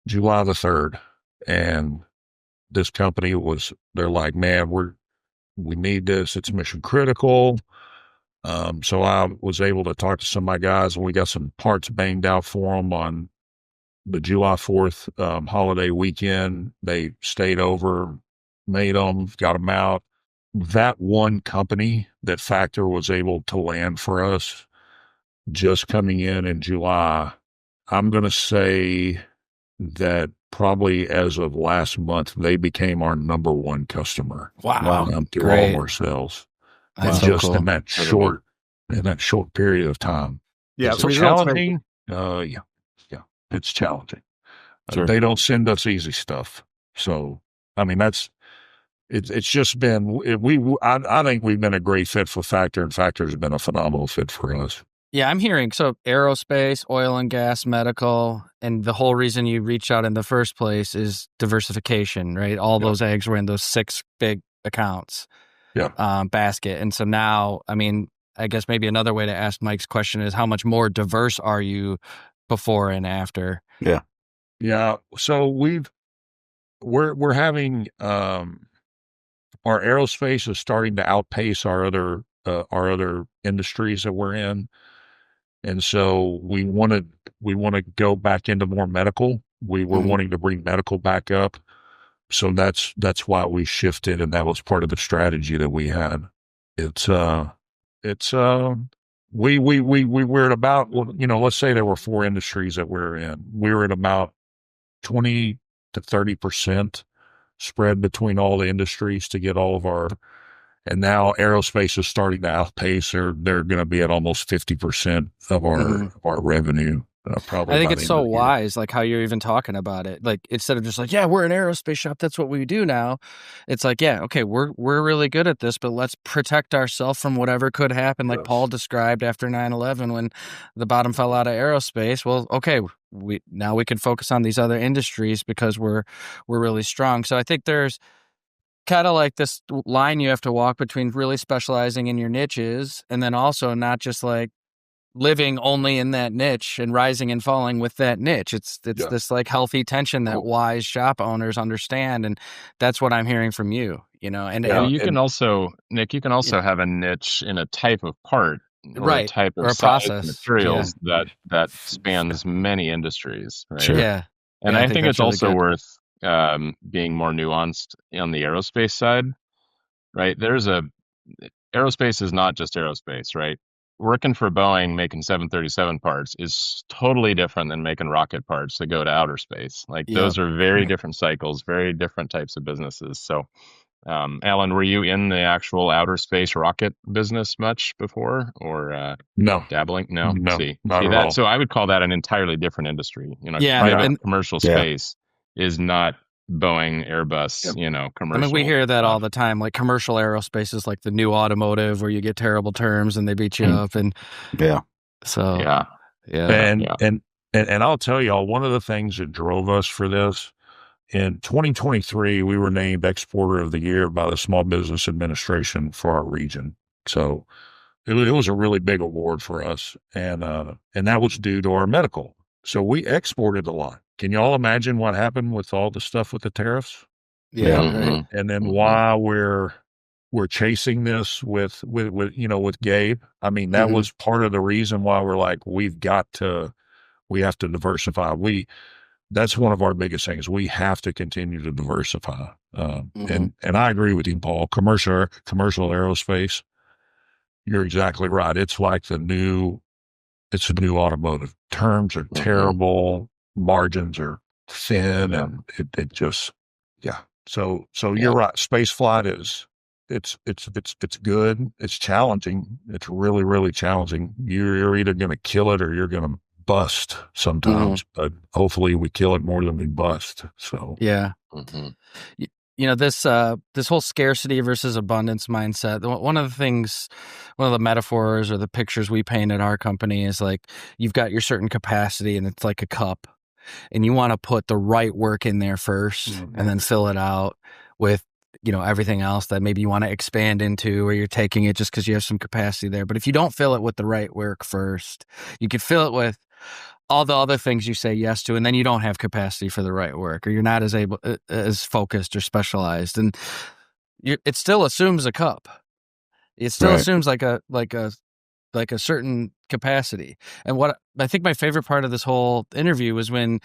July the 3rd, and this company they're like, man, we need this. It's mission critical. So I was able to talk to some of my guys, and we got some parts banged out for them on the July 4th holiday weekend. They stayed over, made them, got them out. That one company that Factur was able to land for us just coming in July, I'm going to say that probably as of last month, they became our number one customer. Wow. Through Great. all our sales. That's And so just cool. in that short period of time. Yeah. Is it challenging? Yeah, it's challenging. Sure. They don't send us easy stuff. So, it's just been, I think we've been a great fit for Factur, and Factur's been a phenomenal fit for us. Yeah, I'm hearing so aerospace, oil and gas, medical, and the whole reason you reached out in the first place is diversification, right? All those eggs were in those 6 big accounts basket. And so now, I guess maybe another way to ask Mike's question is, how much more diverse are you before and after? Yeah. Yeah. So we're having, our aerospace is starting to outpace our other industries that we're in. And so we want to go back into more medical. We were wanting to bring medical back up. So that's why we shifted. And that was part of the strategy that we had. We were at about, let's say there were 4 industries that we're in. We were at about 20 to 30% spread between all the industries to get all of our, and now aerospace is starting to outpace. They're going to be at almost 50% of our revenue. Probably. I think it's so wise, like how you're even talking about it. Like instead of just like, yeah, we're an aerospace shop, that's what we do now. It's like, yeah, okay, we're really good at this, but let's protect ourselves from whatever could happen. Like Paul described after 9/11 when the bottom fell out of aerospace. Well, okay, we can focus on these other industries because we're really strong. So I think there's kind of like this line you have to walk between really specializing in your niches and then also not just like living only in that niche and rising and falling with that niche. It's this like healthy tension that wise shop owners understand. And that's what I'm hearing from you, and you can also, Nick, have a niche in a type of part or a type of or a process materials that spans many industries. Right. Sure. Yeah. And I think it's really also good. worth being more nuanced on the aerospace side, right? Aerospace is not just aerospace, right? Working for Boeing making 737 parts is totally different than making rocket parts that go to outer space. Like those are very different cycles, very different types of businesses. So Alan, were you in the actual outer space rocket business much before, or No, dabbling? No. no, See not at that. all. So I would call that an entirely different industry. Yeah, Private and commercial Yeah. space is not Boeing, Airbus, commercial. I mean, we hear that all stuff. the time. Like commercial aerospace is like the new automotive, where you get terrible terms and they beat you up, and Yeah. so Yeah. And I'll tell y'all, one of the things that drove us for this, in 2023, we were named Exporter of the Year by the Small Business Administration for our region. So it was a really big award for us, and that was due to our medical. So we exported a lot. Can y'all imagine what happened with all the stuff with the tariffs? yeah, Yeah. right. Mhm. And then Mhm. while we're chasing this with Gabe, I mean, that Mhm. was part of the reason why we're like, we have to diversify. That's one of our biggest things. We have to continue to diversify. And I agree with you, Paul. Commercial aerospace, you're exactly right. It's like it's a new automotive. Terms are terrible. Margins are thin, and it just, yeah. So you're right. Space flight it's good. It's challenging. It's really, really challenging. You're either going to kill it or you're going to bust sometimes, but hopefully we kill it more than we bust. So Yeah. Mhm. This whole scarcity versus abundance mindset. One of the metaphors or the pictures we paint at our company is like you've got your certain capacity, and it's like a cup, and you want to put the right work in there first, and then fill it out with everything else that maybe you want to expand into, or you're taking it just because you have some capacity there. But if you don't fill it with the right work first, you could fill it with all the other things you say yes to, and then you don't have capacity for the right work, or you're not as focused or specialized, and it still assumes a cup. It still Right. assumes like a certain capacity. And what I think my favorite part of this whole interview was when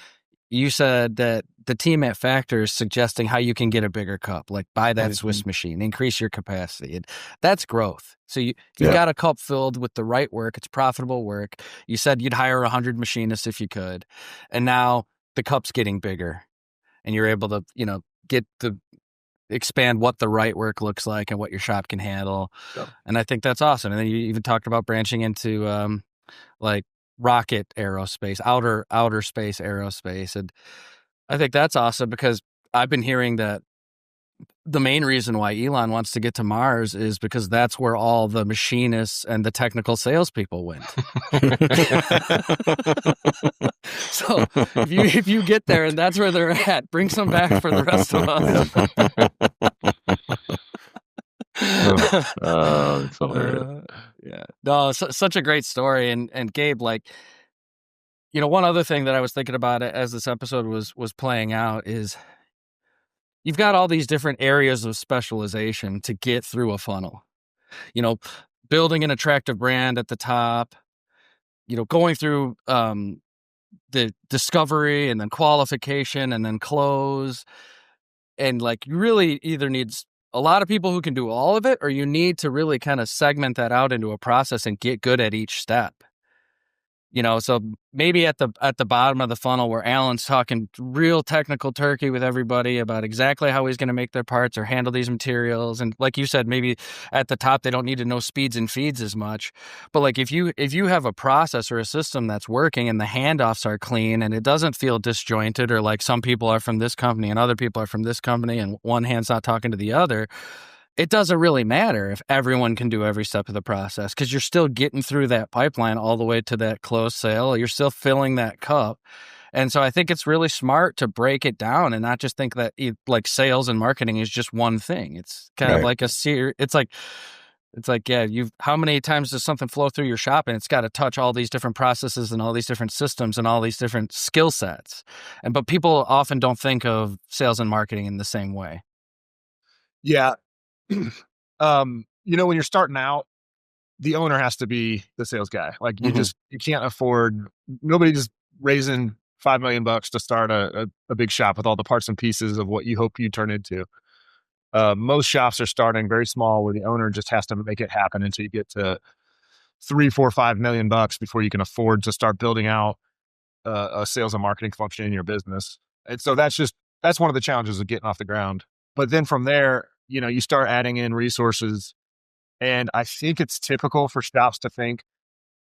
you said that the team at Factur is suggesting how you can get a bigger cup, like buy that Swiss machine, increase your capacity. And that's growth. So you got a cup filled with the right work. It's profitable work. You said you'd hire 100 machinists if you could. And now the cup's getting bigger, and you're able to, expand what the right work looks like and what your shop can handle. Yep. And I think that's awesome. And then you even talked about branching into like rocket aerospace, outer space aerospace. And I think that's awesome, because I've been hearing that the main reason why Elon wants to get to Mars is because that's where all the machinists and the technical salespeople went. So if you get there and that's where they're at, bring some back for the rest of us. It's hilarious. Yeah. No, such a great story. And Gabe, like, one other thing that I was thinking about as this episode was playing out is you've got all these different areas of specialization to get through a funnel. Building an attractive brand at the top, going through the discovery and then qualification and then close. And like, you really either need a lot of people who can do all of it, or you need to really kind of segment that out into a process and get good at each step. So maybe at the bottom of the funnel, where Alan's talking real technical turkey with everybody about exactly how he's going to make their parts or handle these materials. And like you said, maybe at the top, they don't need to know speeds and feeds as much. But like, if you have a process or a system that's working and the handoffs are clean and it doesn't feel disjointed, or like some people are from this company and other people are from this company and one hand's not talking to the other, it doesn't really matter if everyone can do every step of the process, because you're still getting through that pipeline all the way to that closed sale. You're still filling that cup. And so I think it's really smart to break it down and not just think that like sales and marketing is just one thing. It's kind of like it's like, yeah, how many times does something flow through your shop, and it's got to touch all these different processes and all these different systems and all these different skill sets. But people often don't think of sales and marketing in the same way. Yeah. When you're starting out, the owner has to be the sales guy. Like you can't afford, nobody's raising $5 million to start a big shop with all the parts and pieces of what you hope you turn into. Most shops are starting very small, where the owner just has to make it happen until you get to $3, $4, $5 million before you can afford to start building out a sales and marketing function in your business. And so that's one of the challenges of getting off the ground. But then from there, you start adding in resources. And I think it's typical for shops to think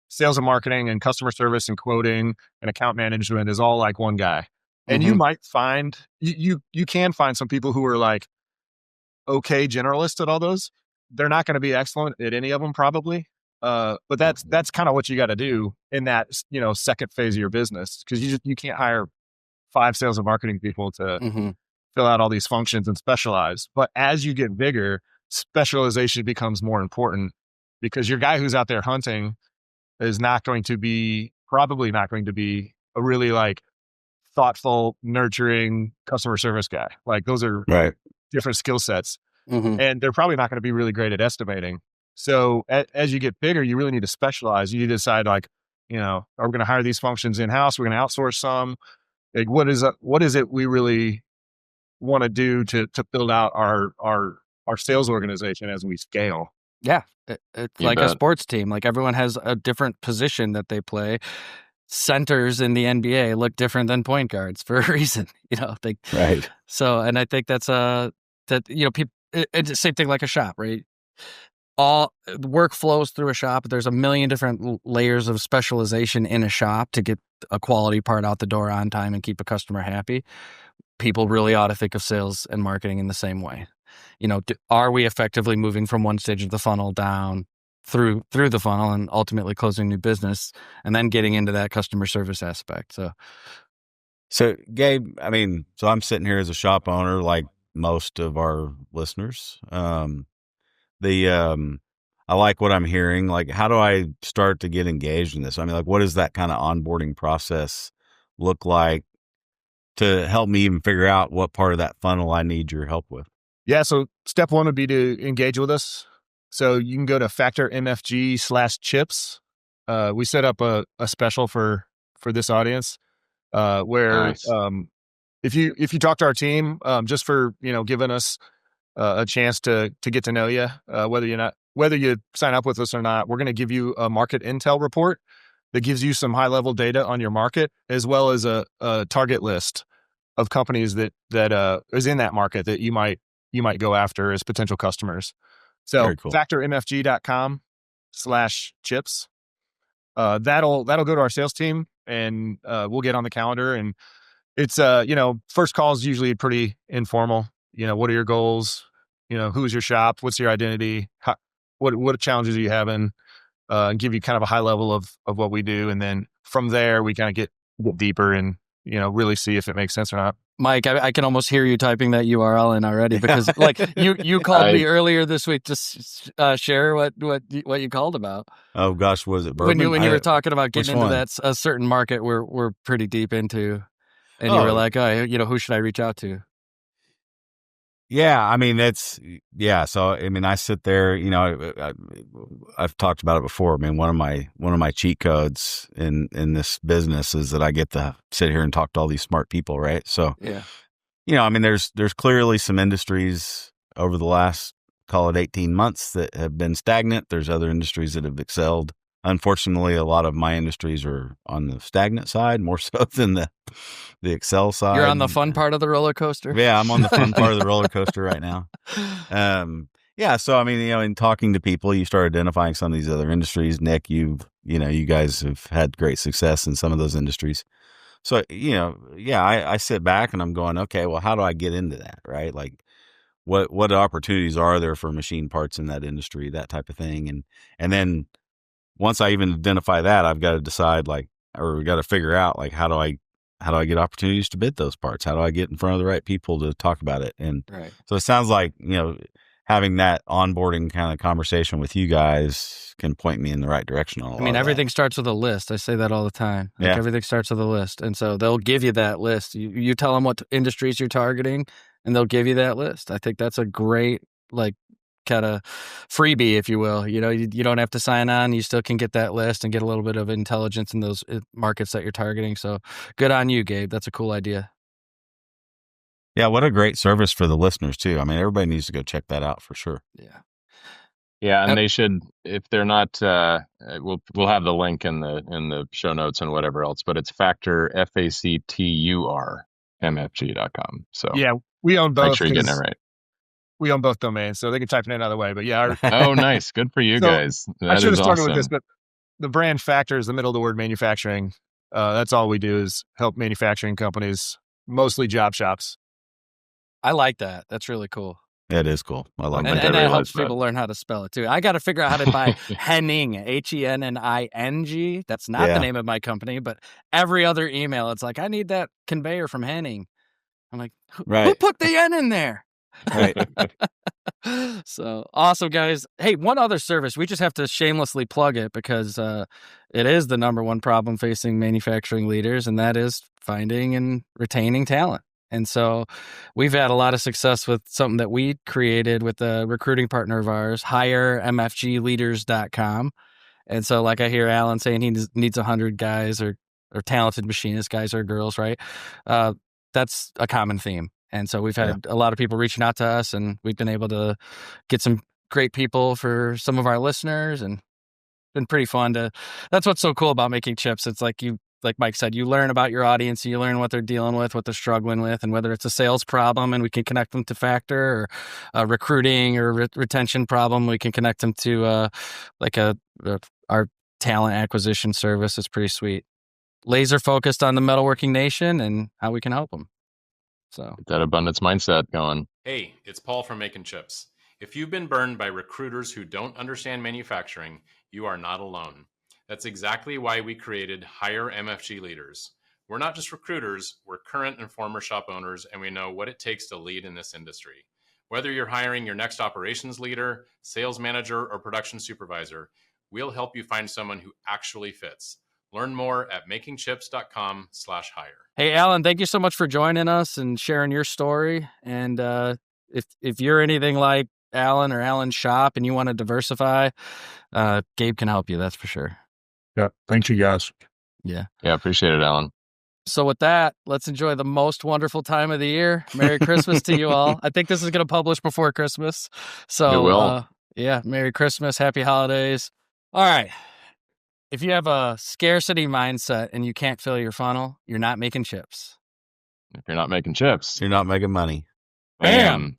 sales and marketing and customer service and quoting and account management is all like one guy. And you might find, you can find some people who are like, okay, generalist at all those. They're not going to be excellent at any of them probably. But that's kind of what you got to do in that, second phase of your business. Cause you can't hire 5 sales and marketing people to fill out all these functions and specialize. But as you get bigger, specialization becomes more important because your guy who's out there hunting is probably not going to be a really like thoughtful, nurturing customer service guy. Like those are different skill sets. And they're probably not going to be really great at estimating. So as you get bigger, you really need to specialize. You need to decide like, are we going to hire these functions in-house? We're going to outsource some. Like what is it we really want to do to build out our sales organization as we scale? Yeah. It's like a sports team. Like everyone has a different position that they play. Centers in the NBA look different than point guards for a reason, right. So, and I think that's people, it's the same thing like a shop, right? All work flows through a shop. There's a million different layers of specialization in a shop to get a quality part out the door on time and keep a customer happy. People really ought to think of sales and marketing in the same way. Are we effectively moving from one stage of the funnel down through the funnel and ultimately closing new business and then getting into that customer service aspect? So Gabe, so I'm sitting here as a shop owner, like most of our listeners. I like what I'm hearing. Like, how do I start to get engaged in this? What does that kind of onboarding process look like to help me even figure out what part of that funnel I need your help with? Yeah. So step 1 would be to engage with us. So you can go to Factur MFG/chips. We set up a special for this audience, where, Nice. if you talk to our team, just for, giving us a chance to get to know you, whether you sign up with us or not, we're going to give you a market intel report that gives you some high level data on your market, as well as a target list of companies that is in that market that you might go after as potential customers. So cool. FacturMFG.com/chips. That'll go to our sales team and we'll get on the calendar. And it's first call is usually pretty informal. What are your goals? Who's your shop? What's your identity? What challenges are you having? And give you kind of a high level of what we do. And then from there, we kind of get deeper and, really see if it makes sense or not. Mike, I can almost hear you typing that URL in already because like you called me earlier this week to share what you called about. Oh gosh, was it bourbon? When you were talking about getting into that a certain market we're pretty deep into, and you were like, who should I reach out to? Yeah, So I sit there. I've talked about it before. One of my cheat codes in this business is that I get to sit here and talk to all these smart people, right? So yeah, there's clearly some industries over the last, call it 18 months, that have been stagnant. There's other industries that have excelled. Unfortunately, a lot of my industries are on the stagnant side more so than the excel side. You're on the fun part of the roller coaster. Yeah, I'm on the fun part of the roller coaster right now. So in talking to people, you start identifying some of these other industries. Nick, you guys have had great success in some of those industries. So I sit back and I'm going, okay, well, how do I get into that, right? Like, what opportunities are there for machine parts in that industry, that type of thing, and then once I even identify that, I've got to decide we got to figure out how do I get opportunities to bid those parts? How do I get in front of the right people to talk about it? And so it sounds like, having that onboarding kind of conversation with you guys can point me in the right direction on a lot of everything that. starts with a list. I say that all the time. Everything starts with a list. And so they'll give you that list. You tell them what industries you're targeting and they'll give you that list. I think that's a great, kind of freebie, if you will. You don't have to sign on. You still can get that list and get a little bit of intelligence in those markets that you're targeting. So good on you, Gabe. That's a cool idea. Yeah, what a great service for the listeners too. Everybody needs to go check that out for sure. Yeah, and they should, if they're not, we'll have the link in the show notes and whatever else. But it's Factur FACTUR MFG.com. So yeah, we own both. Make sure you're getting it right. we own both domains, so they can type it in either way. But yeah, Oh, nice. Good for you So, guys. I That should is have started awesome. with this, but the brand Factur is the middle of the word manufacturing. That's all we do is help manufacturing companies, mostly job shops. I like that. That's really cool. That is cool. I like I And, that. and that realize helps that. people learn how to spell it too. I got to figure out how to buy Henning, Henning. That's not the Yeah. name of my company, but every other email, it's like, I need that conveyor from Henning. I'm like, who Right. put the N in there? Right. So awesome, guys. Hey, one other service. We just have to shamelessly plug it because it is the number one problem facing manufacturing leaders, and that is finding and retaining talent. And so we've had a lot of success with something that we created with a recruiting partner of ours, Hire MFG Leaders.com. And so, like I hear Alan saying he needs 100 guys or talented machinist guys or girls, right? That's a common theme. And so we've had a lot of people reaching out to us, and we've been able to get some great people for some of our listeners, and it's been pretty fun to. That's what's so cool about making chips. It's like Mike said, you learn about your audience, you learn what they're dealing with, what they're struggling with, and whether it's a sales problem, and we can connect them to Factur, or a recruiting or retention problem, we can connect them to our talent acquisition service. Is pretty sweet. Laser focused on the metalworking nation and how we can help them. So Get that abundance mindset going. Hey, it's Paul from MakingChips. If you've been burned by recruiters who don't understand manufacturing, you are not alone. That's exactly why we created Hire MFG Leaders. We're not just recruiters, we're current and former shop owners, and we know what it takes to lead in this industry. Whether you're hiring your next operations leader, sales manager, or production supervisor, we'll help you find someone who actually fits. Learn more at makingchips.com/hire. hey, Alan, thank you so much for joining us and sharing your story. And if you're anything like Alan or Alan's shop and you want to diversify, Gabe can help you. That's for sure. Yeah. Thanks, you guys. Yeah. Yeah, appreciate it, Alan. So with that, let's enjoy the most wonderful time of the year. Merry Christmas to you all. I think this is going to publish before Christmas. So It will. Yeah, Merry Christmas. Happy holidays. All right. If you have a scarcity mindset and you can't fill your funnel, you're not making chips. If you're not making chips, You're not making money. bam.